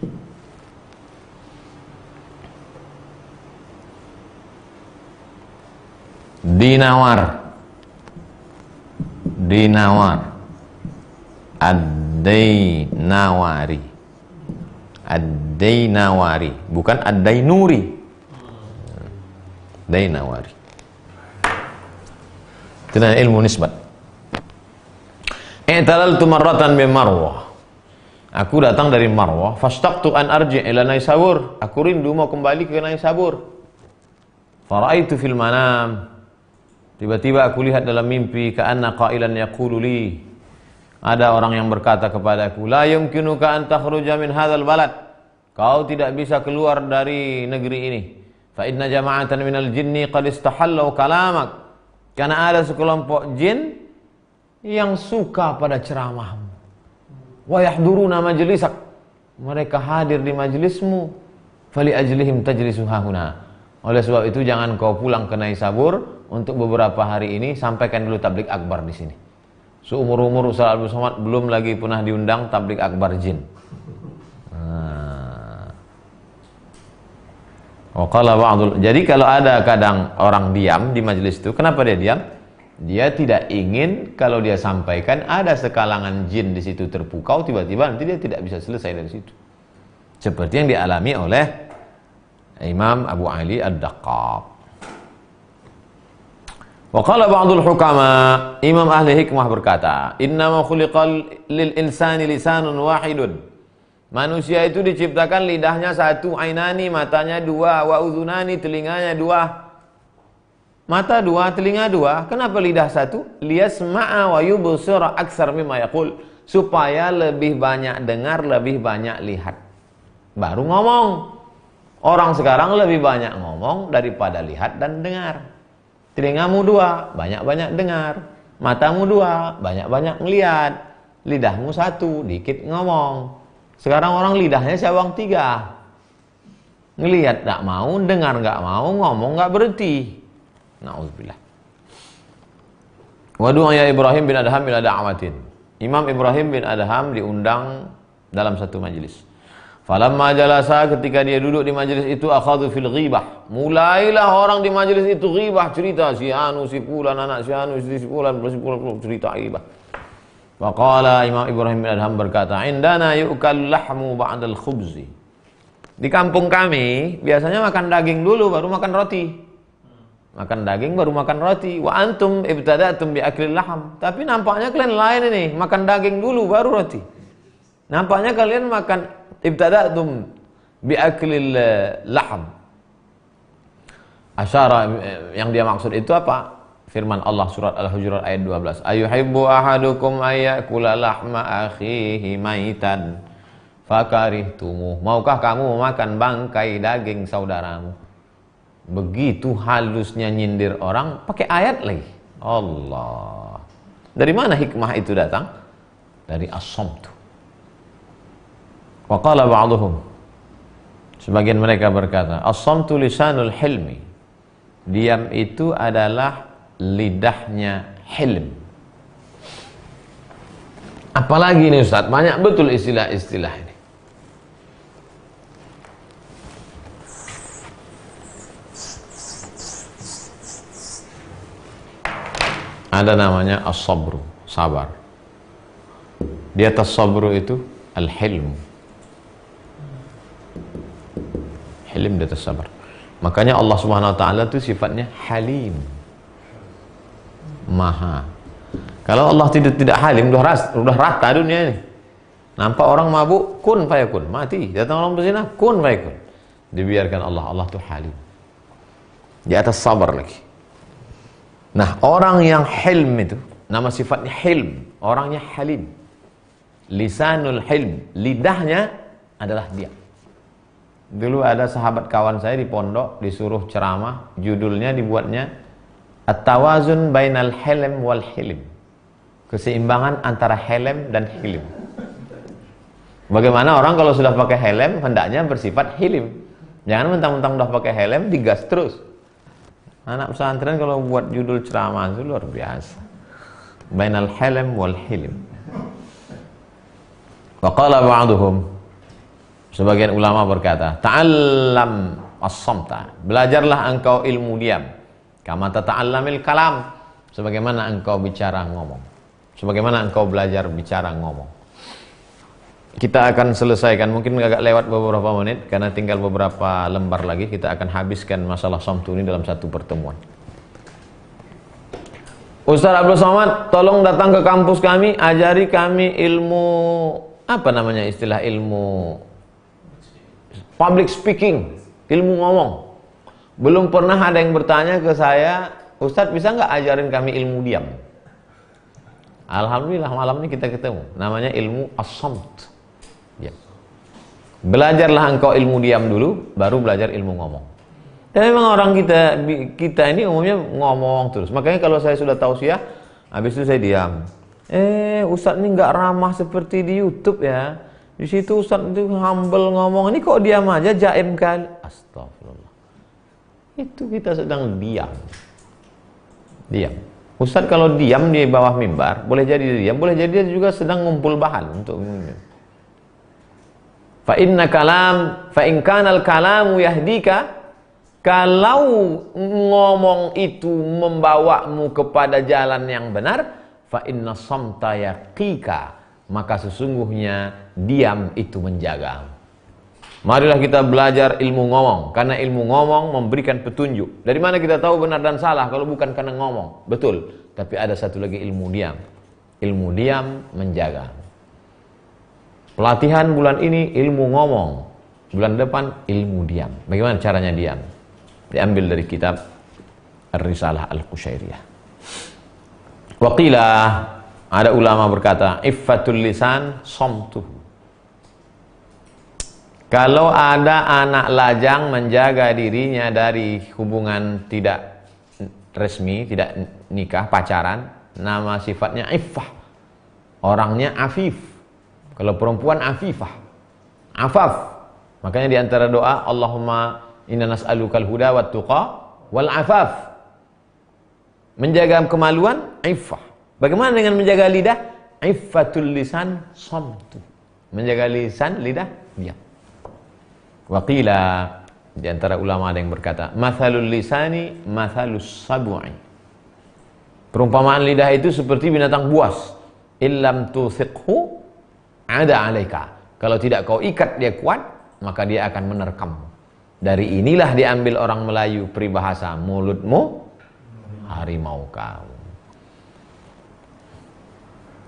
Dinawar. Ad-Dainawari. Bukan Ad-Dainuri. Dainawari. Itu adalah ilmu nisbat. I'talaltu marratan bi Marwah. Aku datang dari Marwah, fashtaqtu an arji' ila Naisabur. Aku rindu mau kembali ke Naisabur. Faraitu fil manam. Tiba-tiba aku lihat dalam mimpi ka'anna qailan yaqulu li. Ada orang yang berkata kepadaku, la yumkinuka an takhruja min hadzal balad. Kau tidak bisa keluar dari negeri ini. Fa inna jama'atan minal jinni qad istahallu kalamak. Karena ada sekelompok jin yang suka pada ceramahmu. Wa yahduruna majlisak. Mereka hadir di majelismu. Fali ajlihim tajlisu hahuna. Oleh sebab itu jangan kau pulang ke Naisabur untuk beberapa hari ini, sampaikan dulu tablik akbar di sini. Seumur-umur Ustaz Abdul Somad belum lagi pernah diundang tablik akbar jin. Jadi kalau ada kadang orang diam di majelis itu, kenapa dia diam? Dia tidak ingin kalau dia sampaikan ada sekalangan jin di situ terpukau, tiba-tiba nanti dia tidak bisa selesai dari situ. Seperti yang dialami oleh Imam Abu Ali Ad-Daqqaq. Wa qala ba'dul hukama, Imam ahli hikmah berkata, innama khuliqal lil insani lisanun wahidun. Manusia itu diciptakan lidahnya satu, ainani matanya dua, wa udhunani telinganya dua. Mata dua, telinga dua. Kenapa lidah satu? Liyasma'a wa yubsira aksar mimma yaqul. Supaya lebih banyak dengar, lebih banyak lihat. Baru ngomong. Orang sekarang lebih banyak ngomong daripada lihat dan dengar. Telingamu dua, banyak-banyak dengar. Matamu dua, banyak-banyak ngelihat. Lidahmu satu, dikit ngomong. Sekarang orang lidahnya sawang tiga. Ngelihat gak mau, dengar gak mau, ngomong gak berhenti. Na'udzubillah. Wadu'a ya Ibrahim bin Adham ila da'awatin. Imam Ibrahim bin Adham diundang dalam satu majelis. Falamma jalasa, ketika dia duduk di majelis itu, akhadhu fil ghibah. Mulailah orang di majelis itu ghibah, cerita si anu, si fulan, anak si anu, si fulan, cerita ghibah. Faqala Imam Ibrahim bin Adham berkata, indana yu'kal lahmu ba'dal khubzi. Di kampung kami biasanya makan daging dulu baru makan roti. Makan daging baru makan roti. Wa antum ibtada'tum bi aklil laham. Tapi nampaknya kalian lain ini, makan daging dulu baru roti. Nampaknya kalian makan ibtada'tum bi aklil laham. Asyara, yang dia maksud itu apa? Firman Allah surat Al-Hujurat ayat 12. Ayuhibbu ahadukum ayyakula lahma akhihi maitan fakarihtumuh. Maukah kamu memakan bangkai daging saudaramu? Begitu halusnya nyindir orang pakai ayat lagi. Allah. Dari mana hikmah itu datang? Dari as-samtu. Wa qala ba'duhum. Sebagian mereka berkata, as-samtu lisanul hilmi. Diam itu adalah lidahnya hilm. Apalagi ini Ustaz, banyak betul istilah-istilah ini. Ada namanya as-sabru, sabar. Di atas sabru itu al-hilm. Hilm di atas sabar. Makanya Allah Subhanahu wa taala itu sifatnya halim. Maha. Kalau Allah tidak halim, udah rata dunia ini. Nampak orang mabuk, kun fayakun, mati. Datang orang berzina, kun fayakun. Dibiarkan Allah tuh halim. Di atas sabar lagi. Nah, orang yang hilm itu, nama sifatnya hilm, orangnya halim. Lisanul hilm, lidahnya adalah diam. Dulu ada sahabat kawan saya di pondok, disuruh ceramah, judulnya dibuatnya At-tawazun bainal hilm wal hilm. Keseimbangan antara hilm dan hilm. Bagaimana orang kalau sudah pakai helm hendaknya bersifat hilm. Jangan mentang-mentang udah pakai helm digas terus. Anak pesantren kalau buat judul ceramah itu luar biasa. Bainal hilm wal hilm. Wa qala ba'duhum, sebagian ulama berkata, ta'allam as-samta. Belajarlah engkau ilmu diam. Kama tata'allamil kalam, sebagaimana engkau bicara ngomong. Sebagaimana engkau belajar bicara ngomong. Kita akan selesaikan, mungkin agak lewat beberapa menit karena tinggal beberapa lembar lagi. Kita akan habiskan masalah samtu ini dalam satu pertemuan. Ustaz Abdul Somad, tolong datang ke kampus kami, ajari kami ilmu, apa namanya istilah, ilmu public speaking, ilmu ngomong. Belum pernah ada yang bertanya ke saya, Ustadz bisa nggak ajarin kami ilmu diam? Alhamdulillah malam ini kita ketemu. Namanya ilmu as-samt. Ya. Belajarlah engkau ilmu diam dulu, baru belajar ilmu ngomong. Dan memang orang kita ini umumnya ngomong terus. Makanya kalau saya sudah tausiah, habis itu saya diam. Ustadz ini nggak ramah seperti di YouTube ya. Di situ Ustadz itu humble ngomong. Ini kok diam aja, jaim kali. Astagfirullah. Itu kita sedang diam. Diam. Ustadz kalau diam di bawah mimbar, boleh jadi diam, boleh jadi dia juga sedang ngumpul bahan untuk memimpin. Fa in kana al-kalamu yahdika, kalau ngomong itu membawamu kepada jalan yang benar, fa inna samta yaqika, maka sesungguhnya diam itu menjaga. Marilah kita belajar ilmu ngomong, karena ilmu ngomong memberikan petunjuk. Dari mana kita tahu benar dan salah kalau bukan karena ngomong? Betul, tapi ada satu lagi ilmu diam. Ilmu diam menjaga. Pelatihan bulan ini ilmu ngomong, bulan depan ilmu diam. Bagaimana caranya diam? Diambil dari kitab Ar-Risalah Al-Qushairiyah. Waqila, ada ulama berkata, iffatul lisan samtuhu. Kalau ada anak lajang menjaga dirinya dari hubungan tidak resmi, tidak nikah, pacaran, nama sifatnya iffah. Orangnya afif. Kalau perempuan afifah. Afaf. Makanya di antara doa, Allahumma inna nas'alukal huda wat tuqa wal afaf. Menjaga kemaluan, iffah. Bagaimana dengan menjaga lidah? Iffatul lisan samtu. Menjaga lisan, lidah, diam. Waqila, di antara ulama ada yang berkata, mathalul lisani mathalus sab'i. Perumpamaan lidah itu seperti binatang buas. Illam tuthiqhu ada alaika. Kalau tidak kau ikat dia kuat, maka dia akan menerkam. Dari inilah diambil orang Melayu peribahasa, mulutmu harimau kau.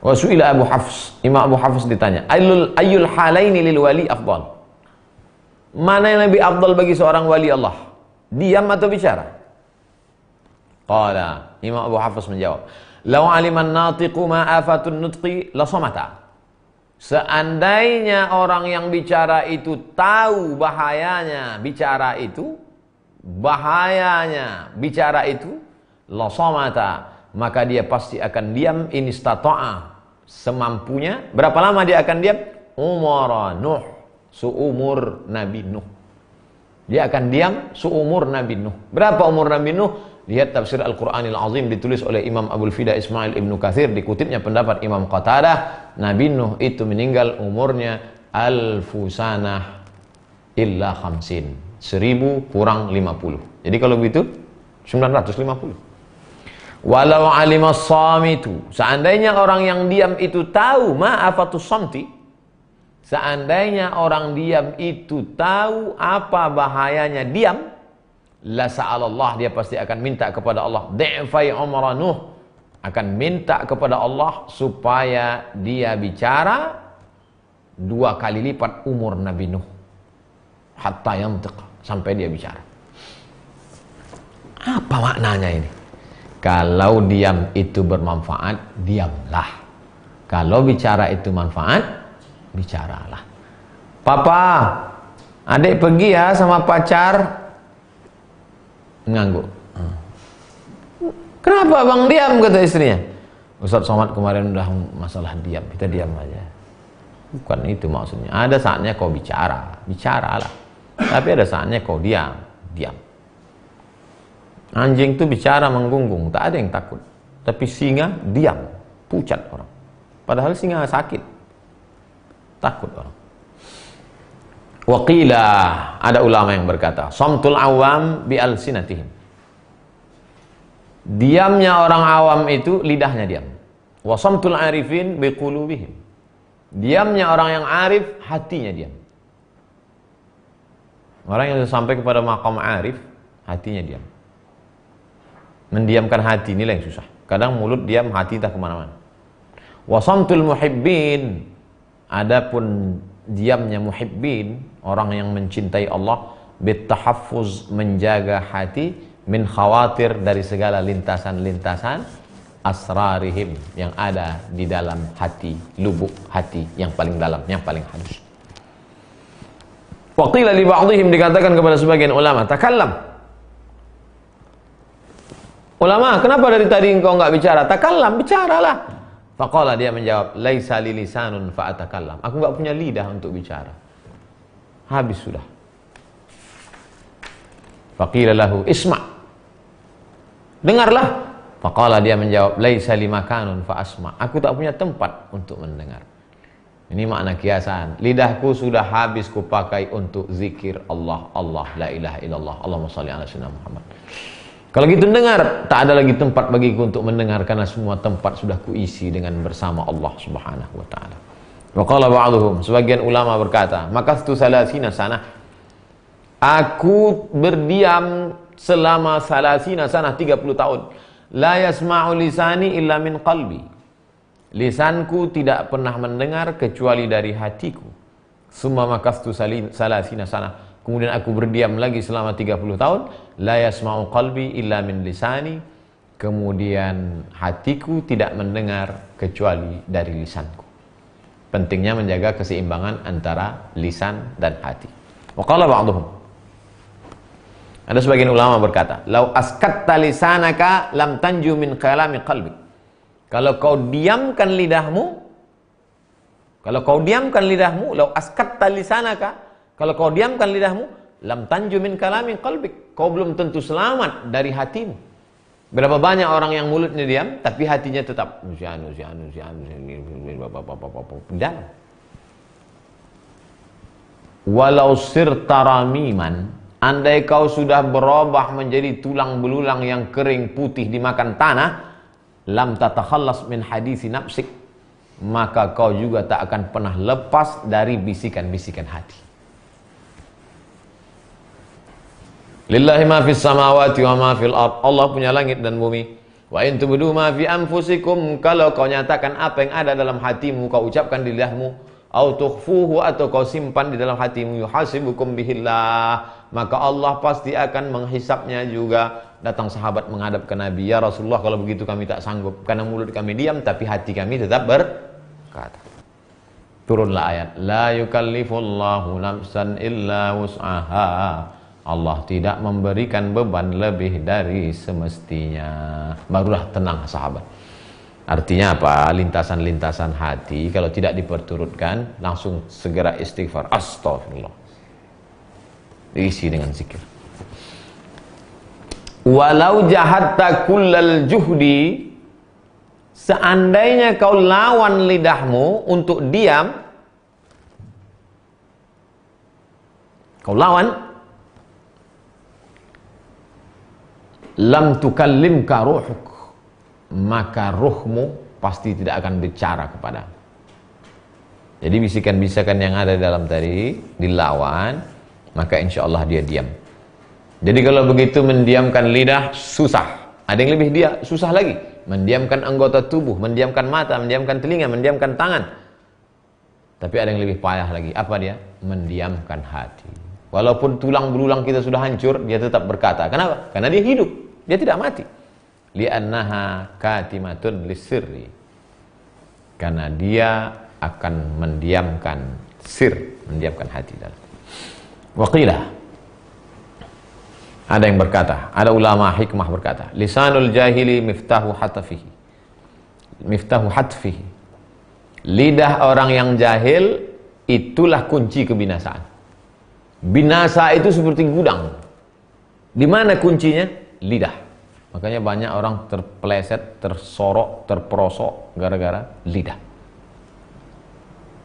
Wasu'ila Abu Hafs, Imam Abu Hafs ditanya, ayyul halaini lil wali afdal? Mana yang lebih afdal bagi seorang wali Allah? Diam atau bicara? Qala, Imam Abu Hafs menjawab, "Law 'aliman natiqu ma afatun nutqi la samata." Seandainya orang yang bicara itu tahu bahayanya bicara itu, la samata, maka dia pasti akan diam, in istata'a, semampunya. Berapa lama dia akan diam? Umara Nuh, seumur Nabi Nuh. Dia akan diam seumur Nabi Nuh. Berapa umur Nabi Nuh? Lihat tafsir Al-Quranil Azim ditulis oleh Imam Abul Fida Ismail Ibnu Katsir, dikutipnya pendapat Imam Qatadah, Nabi Nuh itu meninggal umurnya alfusanah illa khamsin, 1000 kurang 50. Jadi kalau begitu 950. Walau alimas samitu, seandainya orang yang diam itu tahu ma'afatus samti, seandainya orang diam itu tahu apa bahayanya diam, la sa'alallah, dia pasti akan minta kepada Allah, di'fai umra Nuh, akan minta kepada Allah supaya dia bicara 2 kali lipat umur Nabi Nuh, hatta yantiq, sampai dia bicara. Apa maknanya ini? Kalau diam itu bermanfaat, diamlah. Kalau bicara itu manfaat, bicaralah. Papa, adik pergi ya sama pacar. Ngangguk. Kenapa bang diam, kata istrinya. Ustaz Somad kemarin udah masalah diam, kita diam aja. Bukan itu maksudnya. Ada saatnya kau bicara, bicaralah. Tapi ada saatnya kau diam, diam. Anjing itu bicara menggungung, tak ada yang takut. Tapi singa diam, pucat orang. Padahal singa sakit, takut orang. Waqila, ada ulama yang berkata, samtul awam bi alsinatihim. Diamnya orang awam itu lidahnya diam. Wa samtul arifin bi qulubihim. Diamnya orang yang arif, hatinya diam. Orang yang sampai kepada maqam arif, hatinya diam. Mendiamkan hati inilah yang susah. Kadang mulut diam, hati tak kemana-mana. Wasamtul muhibbin, adapun diamnya muhibbin, orang yang mencintai Allah, bitahaffuz, menjaga hati, min khawatir, dari segala lintasan-lintasan asrarihim, yang ada di dalam hati, lubuk hati yang paling dalam, yang paling halus. Waqila li ba'dihim, dikatakan kepada sebagian ulama, takallam. Ulama, kenapa dari tadi engkau enggak bicara? Takallam, bicaralah. Faqala, dia menjawab, laisa li lisanun fa atakallam. Aku enggak punya lidah untuk bicara. Habis sudah. Faqila lahu isma'. Dengarlah. Faqala, dia menjawab, laisa li makanun fa asma'. Aku tak punya tempat untuk mendengar. Ini makna kiasan. Lidahku sudah habis kupakai untuk zikir Allah, Allah, la ilaha illallah, Allahumma shalli ala sayyidina Muhammad. Kalau gitu dengar, tak ada lagi tempat bagiku untuk mendengar, karena semua tempat sudah kuisi dengan bersama Allah Subhanahu wa taala. Wa qala ba'dhum, sebagian ulama berkata, makastu salasina sana. Aku berdiam selama salasina sana, 30 tahun. La yasma'u lisani illa min qalbi. Lisanku tidak pernah mendengar kecuali dari hatiku. Summa makastu salasina sana. Kemudian aku berdiam lagi selama 30 tahun. La yasma'u qalbi illa min lisani. Kemudian hatiku tidak mendengar kecuali dari lisanku. Pentingnya menjaga keseimbangan antara lisan dan hati. Wa qala ba'dhum, ada sebagian ulama berkata, lau askatta lisanaka lam tanju min kalami qalbi. Kalau kau diamkan lidahmu, lau askatta lisanaka, kalau kau diamkan lidahmu, lam tanju min kalami qalbik, kau belum tentu selamat dari hatimu. Berapa banyak orang yang mulutnya diam, tapi hatinya tetap dalam. Walau sirta ramiman, andai kau sudah berubah menjadi tulang belulang yang kering putih dimakan tanah, lam tatakhallas min hadisi nafsik, maka kau juga tak akan pernah lepas dari bisikan-bisikan hati. Lillahi ma fis samawati wa ma fil ard. Allah punya langit dan bumi. Wa in tubdu ma fi anfusikum, kalau kau nyatakan apa yang ada dalam hatimu, kau ucapkan di lidahmu, au tukhfuhu, atau kau simpan di dalam hatimu, yuhasibukum bihillah, maka Allah pasti akan menghisapnya juga. Datang sahabat menghadap ke Nabi, "Ya Rasulullah, kalau begitu kami tak sanggup, karena mulut kami diam tapi hati kami tetap berkata." Turunlah ayat, "La yukallifullahu nafsan illa wus'aha." Allah tidak memberikan beban lebih dari semestinya. Barulah tenang sahabat. Artinya apa? Lintasan-lintasan hati kalau tidak diperturutkan, langsung segera istighfar, astagfirullah, diisi dengan zikir. Walau jahatta kullal juhdi, seandainya kau lawan lidahmu untuk diam, kau lawan, lam tukallimka ruhuk, maka ruhmu pasti tidak akan bicara kepada. Jadi bisikan-bisikan yang ada dalam tadi dilawan, maka insya Allah dia diam. Jadi kalau begitu mendiamkan lidah susah. Ada yang lebih dia susah lagi. Mendiamkan anggota tubuh, mendiamkan mata, mendiamkan telinga, mendiamkan tangan. Tapi ada yang lebih payah lagi. Apa dia? Mendiamkan hati. Walaupun tulang belulang kita sudah hancur, dia tetap berkata. Kenapa? Karena dia hidup. Dia tidak mati. Li'annaha katimatun lisirri. Karena dia akan mendiamkan sir, mendiamkan hati dalam. Waqilah, ada yang berkata, ada ulama hikmah berkata, lisanul jahili miftahu hatfihi. Miftahu hatfihi. Lidah orang yang jahil itulah kunci kebinasaan. Binasa itu seperti gudang. Di mana kuncinya? Lidah. Makanya banyak orang terpeleset, tersorok, terperosok gara-gara lidah.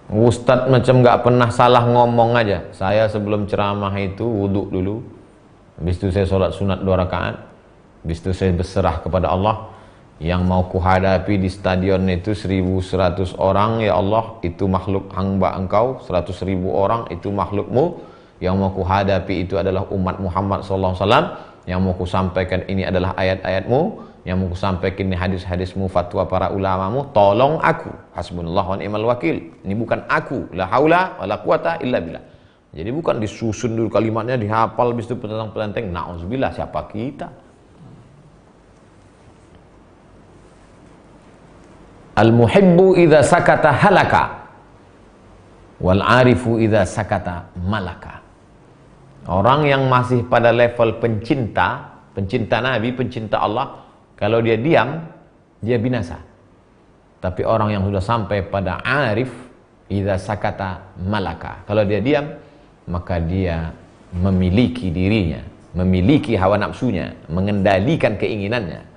Ustadz macam gak pernah salah ngomong aja. Saya sebelum ceramah itu wudhu dulu. Habis itu saya sholat sunat 2 rakaat. Habis itu saya berserah kepada Allah. Yang mau kuhadapi di stadion itu 1.100 orang, ya Allah, itu makhluk hamba engkau. 100.000 orang itu makhlukmu. Yang mau kuhadapi itu adalah umat Muhammad SAW. Yang mau kusampaikan ini adalah ayat-ayatmu. Yang mau kusampaikan ini hadis-hadismu, fatwa para ulamamu. Tolong aku. Hasbunallah wa ni'mal wakil. Ini bukan aku. La haula wa la quwata illa billah. Jadi bukan disusun dulu kalimatnya, dihafal, habis itu petentang-petenteng. Na'udzubillah, siapa kita? Al-muhibbu idza sakata halaka, wal arifu idza sakata malaka. Orang yang masih pada level pencinta, pencinta Nabi, pencinta Allah, kalau dia diam, dia binasa. Tapi orang yang sudah sampai pada arif, idza sakata malaka. Kalau dia diam, maka dia memiliki dirinya, memiliki hawa nafsunya, mengendalikan keinginannya.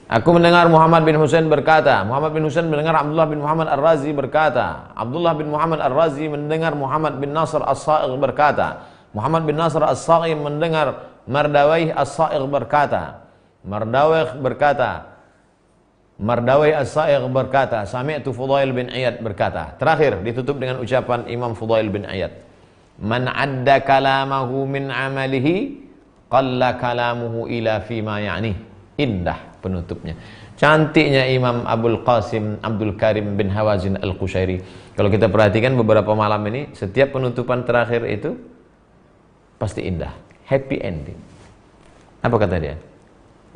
Aku mendengar Muhammad bin Husain berkata, Muhammad bin Husain mendengar Abdullah bin Muhammad Ar-Razi berkata, Abdullah bin Muhammad Ar-Razi mendengar Muhammad bin Nasr As-Sa'igh berkata, Muhammad bin Nasr As-Sa'igh mendengar Mardawaih As-Sa'igh berkata, Mardawaih As-Sa'igh berkata, Sami'tu Fudail bin Iyad berkata. Terakhir ditutup dengan ucapan Imam Fudail bin Iyad, man adda kalamahu min amalihi qalla kalamuhu ila fima ya'ni. Indah penutupnya, cantiknya Imam Abul Qasim Abdul Karim bin Hawazin Al-Qushairi. Kalau kita perhatikan beberapa malam ini, setiap penutupan terakhir itu pasti indah, happy ending. Apa kata dia?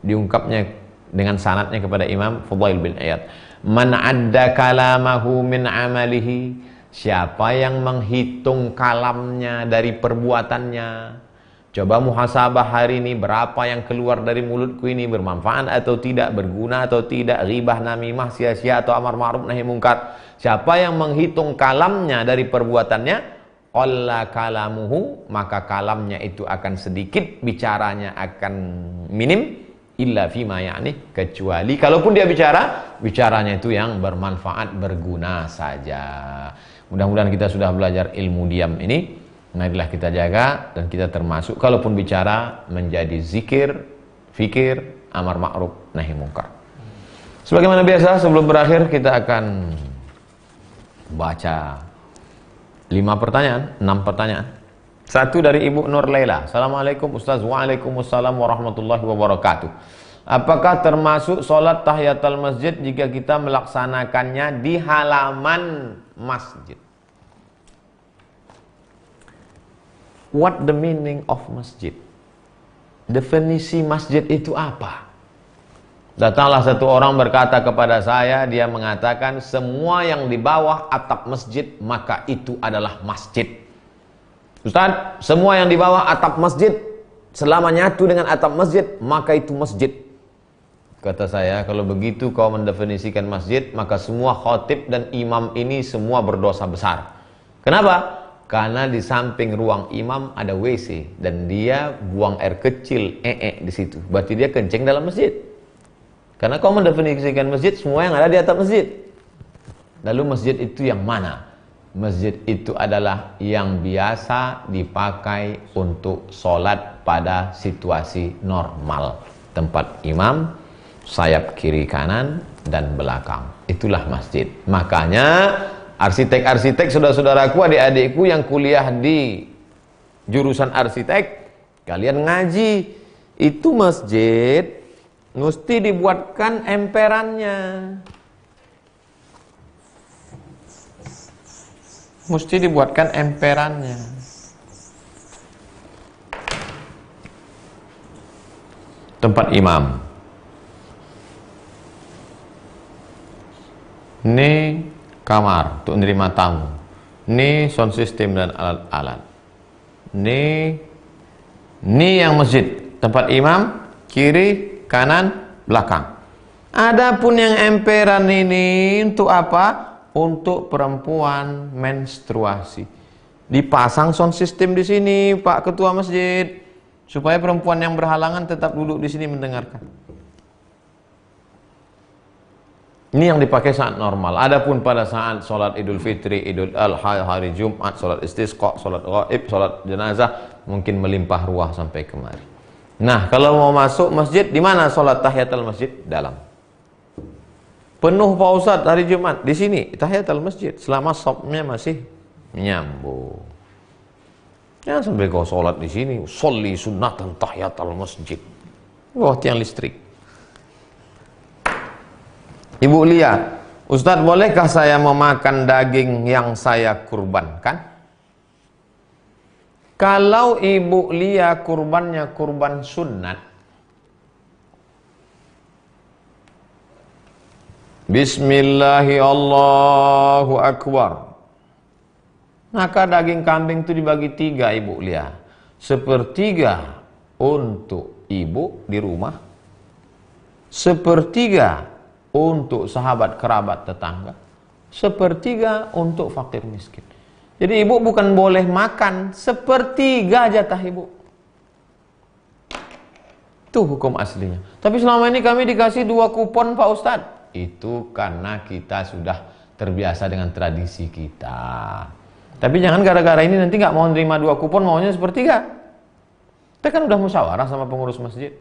Diungkapnya dengan sanadnya kepada Imam Fudail bin Iyad, man adda kalamahu min amalihi, siapa yang menghitung kalamnya dari perbuatannya. Coba muhasabah hari ini, berapa yang keluar dari mulutku ini bermanfaat atau tidak, berguna atau tidak, ghibah, namimah, sia-sia atau amar ma'ruf nahi mungkar. Siapa yang menghitung kalamnya dari perbuatannya, qalla kalamuhu, maka kalamnya itu akan sedikit, bicaranya akan minim, illa fima ya'ni, kecuali kalaupun dia bicara, bicaranya itu yang bermanfaat, berguna saja. Mudah-mudahan kita sudah belajar ilmu diam ini. Marilah kita jaga, dan kita termasuk kalaupun bicara menjadi zikir, fikir, amar ma'ruf, nahi mungkar. Sebagaimana biasa, sebelum berakhir kita akan baca 6 pertanyaan. Satu dari Ibu Nur Laila. Assalamualaikum Ustaz. Waalaikumsalam warahmatullahi wabarakatuh. Apakah termasuk sholat tahiyatul masjid jika kita melaksanakannya di halaman masjid? What the meaning of masjid? definisi masjid itu apa? Datanglah satu orang berkata kepada saya, dia mengatakan semua yang di bawah atap masjid maka itu adalah masjid. Ustaz, semua yang di bawah atap masjid selama nyatu dengan atap masjid maka itu masjid. Kata saya, kalau begitu kau mendefinisikan masjid, maka semua khatib dan imam ini semua berdosa besar. Kenapa? Karena di samping ruang imam ada WC dan dia buang air kecil di situ. Berarti dia kencing dalam masjid. Karena kau mendefinisikan masjid semua yang ada di atap masjid. Lalu masjid itu yang mana? Masjid itu adalah yang biasa dipakai untuk sholat pada situasi normal. Tempat imam, sayap kiri kanan dan belakang. Itulah masjid. Makanya arsitek-arsitek, saudara-saudaraku, adik-adikku yang kuliah di jurusan arsitek, kalian ngaji, itu masjid mesti dibuatkan emperannya. Mesti dibuatkan emperannya. Tempat imam. Ini kamar untuk menerima tamu. Ini sound system dan alat-alat. Ini yang masjid, tempat imam, kiri, kanan, belakang. Adapun yang emperan ini untuk apa? Untuk perempuan menstruasi. Dipasang sound system di sini, Pak Ketua Masjid, supaya perempuan yang berhalangan tetap duduk di sini mendengarkan. Ini yang dipakai saat normal. Adapun pada saat sholat Idul Fitri, Idul Adha, hari Jumat, sholat istisqa, sholat ghaib, sholat jenazah, mungkin melimpah ruah sampai kemari. Nah, kalau mau masuk masjid, di mana sholat tahiyatul masjid? Dalam. Penuh Pak Ustadz hari Jumat, di sini tahiyatul masjid, selama shopnya masih nyambung. Jangan sampai kau sholat di sini, sholli sunnatan tahiyatul masjid. Wah, tiang listrik. Ibu Lia, Ustadz, bolehkah saya memakan daging yang saya kurbankan? Kalau Ibu Lia kurbannya kurban sunat, Bismillahi Allahu Akbar, maka daging kambing itu dibagi 3, Ibu Lia. 1/3 untuk ibu di rumah, 1/3 untuk sahabat, kerabat, tetangga, 1/3 untuk fakir miskin. Jadi ibu bukan boleh makan 1/3 jatah ibu. Itu hukum aslinya. Tapi selama ini kami dikasih 2 kupon Pak Ustadz. Itu karena kita sudah terbiasa dengan tradisi kita. Tapi jangan gara-gara ini nanti nggak mau nerima 2 kupon, maunya 1/3. Kita kan udah musyawarah sama pengurus masjid.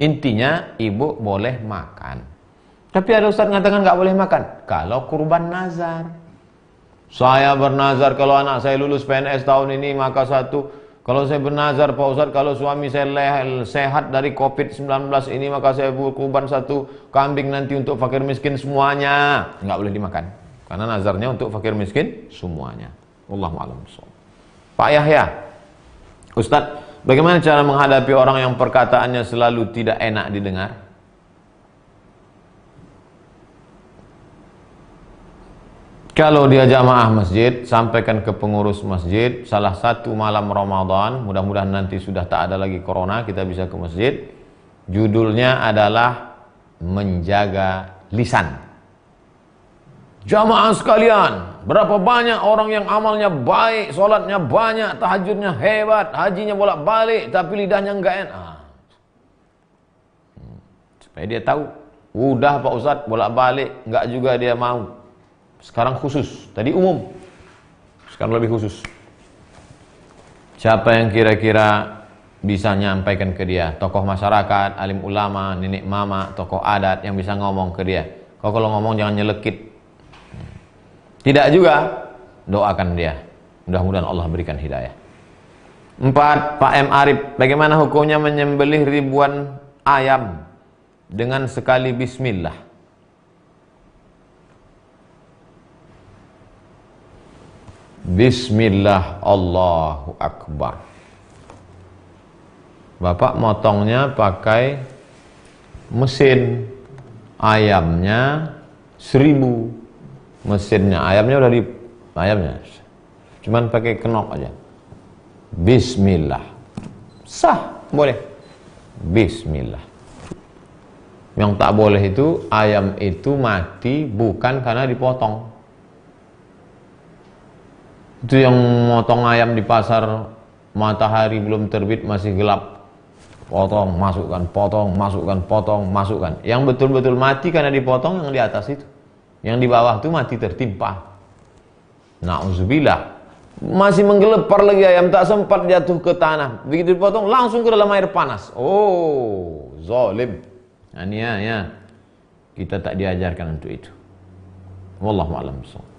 Intinya ibu boleh makan. Tapi ada ustaz mengatakan nggak boleh makan kalau kurban nazar. Saya bernazar kalau anak saya lulus PNS tahun ini, maka kalau saya bernazar Pak Ustaz, kalau suami saya sehat dari COVID-19 ini, maka saya kurban 1 kambing nanti untuk fakir miskin semuanya. Nggak boleh dimakan karena nazarnya untuk fakir miskin semuanya. Wallahu a'lam bishawab. Pak Yahya, Ustaz, bagaimana cara menghadapi orang yang perkataannya selalu tidak enak didengar? Kalau dia jamaah masjid, sampaikan ke pengurus masjid, salah satu malam Ramadan, mudah-mudahan nanti sudah tak ada lagi corona, kita bisa ke masjid. Judulnya adalah menjaga lisan. Jamaah sekalian, berapa banyak orang yang amalnya baik, sholatnya banyak, tahajudnya hebat, hajinya bolak-balik, tapi lidahnya enggak enak. Supaya dia tahu, udah Pak Ustadz bolak-balik, enggak juga dia mau. Sekarang khusus, tadi umum, sekarang lebih khusus. Siapa yang kira-kira bisa nyampaikan ke dia? Tokoh masyarakat, alim ulama, nenek mama, tokoh adat yang bisa ngomong ke dia. Kau kalau ngomong jangan nyelekit. Tidak juga, doakan dia. Mudah-mudahan Allah berikan hidayah. 4. Pak M. Arif, bagaimana hukumnya menyembelih ribuan ayam dengan sekali bismillah? Bismillah, Allahu Akbar. Bapak motongnya pakai mesin, ayamnya 1000, mesinnya, ayamnya udah ayamnya cuman pakai kenop aja. Bismillah, sah, boleh. Bismillah. Yang tak boleh itu ayam itu mati bukan karena dipotong. Itu yang motong ayam di pasar, matahari belum terbit masih gelap, potong, masukkan, potong, masukkan, potong, masukkan. Yang betul-betul mati karena dipotong yang di atas itu. Yang di bawah itu mati tertimpa. Na'udzubillah. Masih menggelepar lagi ayam, tak sempat jatuh ke tanah. Begitu dipotong langsung ke dalam air panas. Oh, zalim. Nah, ini ya. Kita tak diajarkan untuk itu. Wallahu a'lam bishawab.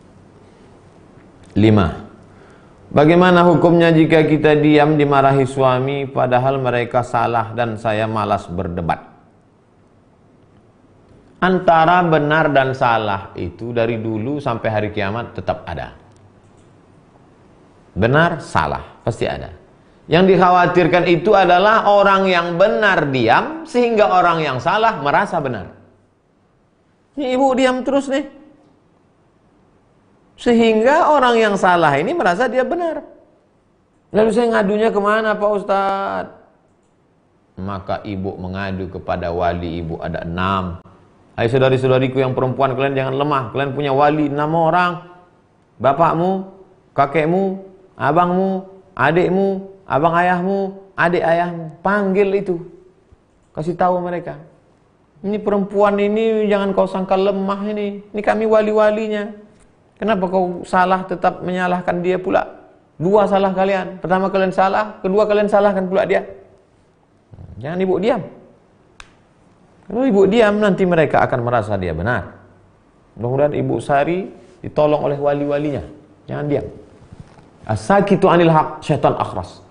5. Bagaimana hukumnya jika kita diam dimarahi suami padahal mereka salah dan saya malas berdebat? Antara benar dan salah itu dari dulu sampai hari kiamat tetap ada. Benar, salah, pasti ada. Yang dikhawatirkan itu adalah orang yang benar diam sehingga orang yang salah merasa benar. Ini ibu diam terus nih. Sehingga orang yang salah ini merasa dia benar. Lalu saya ngadunya kemana Pak Ustadz? Maka ibu mengadu kepada wali ibu, ada 6. Hai saudari-saudariku yang perempuan, kalian jangan lemah. Kalian punya wali 6 orang. Bapakmu, kakekmu, abangmu, adikmu, abang ayahmu, adik ayahmu. Panggil itu. Kasih tahu mereka. Ini perempuan ini jangan kau sangka lemah ini. Ini kami wali-walinya. Kenapa kau salah tetap menyalahkan dia pula? 2 salah kalian. Pertama kalian salah, kedua kalian salahkan pula dia. Jangan ibu diam. Kalau ibu diam nanti mereka akan merasa dia benar. Mudah-mudahan Ibu Sari ditolong oleh wali-walinya. Jangan diam. As-sakitu anil haq syaitan akhras.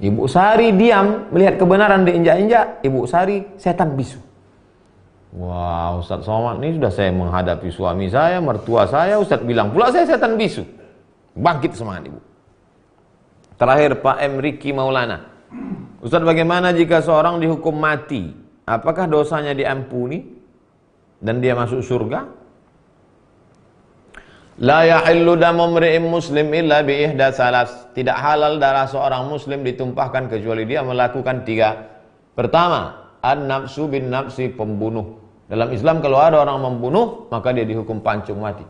Ibu Sari diam melihat kebenaran diinjak-injak, Ibu Sari setan bisu. Wah, Ustaz Somad ini sudah saya menghadapi suami saya, mertua saya, Ustaz bilang pula saya setan bisu. Bangkit semangat ibu. Terakhir Pak M. Riki Maulana. Ustaz, bagaimana jika seorang dihukum mati? Apakah dosanya diampuni dan dia masuk surga? La yahillu damu mri'in muslim illa bi ihda salas. Tidak halal darah seorang muslim ditumpahkan kecuali dia melakukan 3. Pertama, an-nafsu bin nafsi, pembunuh. Dalam Islam kalau ada orang membunuh, maka dia dihukum pancung mati.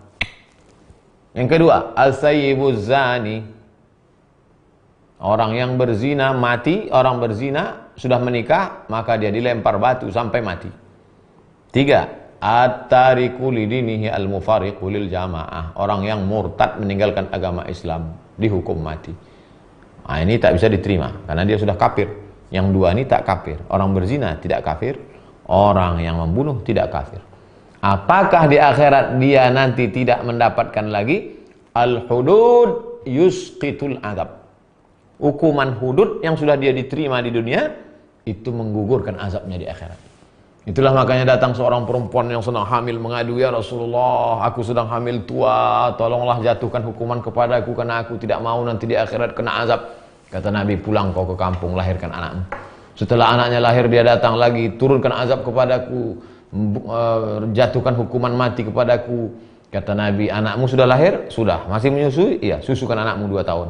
Yang kedua, al-sayyibu zani. Orang yang berzina mati, orang berzina sudah menikah, maka dia dilempar batu sampai mati. 3, at-tariku lidinihi al-mufariqu lil jamaah. Orang yang murtad meninggalkan agama Islam dihukum mati. Nah, ini tak bisa diterima karena dia sudah kafir. Yang 2 ini tak kafir. Orang berzina tidak kafir, orang yang membunuh tidak kafir. Apakah di akhirat dia nanti tidak mendapatkan lagi al-hudud yusqitul azab? Hukuman hudud yang sudah dia diterima di dunia itu menggugurkan azabnya di akhirat. Itulah makanya datang seorang perempuan yang sedang hamil mengadu, ya Rasulullah, aku sedang hamil tua, tolonglah jatuhkan hukuman kepadaku karena aku tidak mau nanti di akhirat kena azab. Kata Nabi, pulang kau ke kampung, lahirkan anakmu. Setelah anaknya lahir dia datang lagi, turunkan azab kepadaku, jatuhkan hukuman mati kepadaku. Kata Nabi, anakmu sudah lahir? Sudah. Masih menyusui? Iya, susukan anakmu 2 tahun.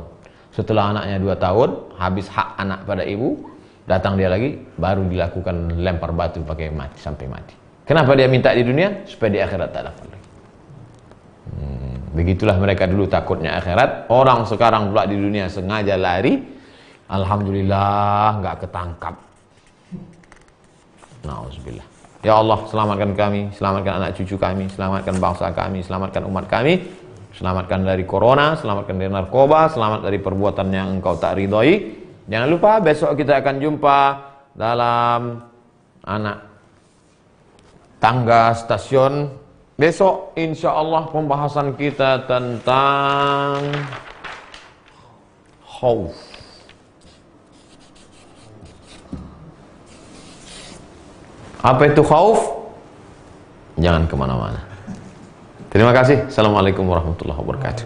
Setelah anaknya 2 tahun, habis hak anak pada ibu, datang dia lagi, baru dilakukan lempar batu pakai mati sampai mati. Kenapa dia minta di dunia? Supaya di akhirat tak dapat lagi. Begitulah mereka dulu takutnya akhirat. Orang sekarang pula di dunia sengaja lari, alhamdulillah nggak ketangkap. Nauzubillah. Ya Allah, selamatkan kami, selamatkan anak cucu kami, selamatkan bangsa kami, selamatkan umat kami, selamatkan dari corona, selamatkan dari narkoba, selamat dari perbuatan yang engkau tak ridhoi. Jangan lupa besok kita akan jumpa dalam anak tangga stasiun. Besok insya Allah pembahasan kita tentang khauf. Apa itu khauf? Jangan kemana-mana. Terima kasih. Assalamualaikum warahmatullahi wabarakatuh.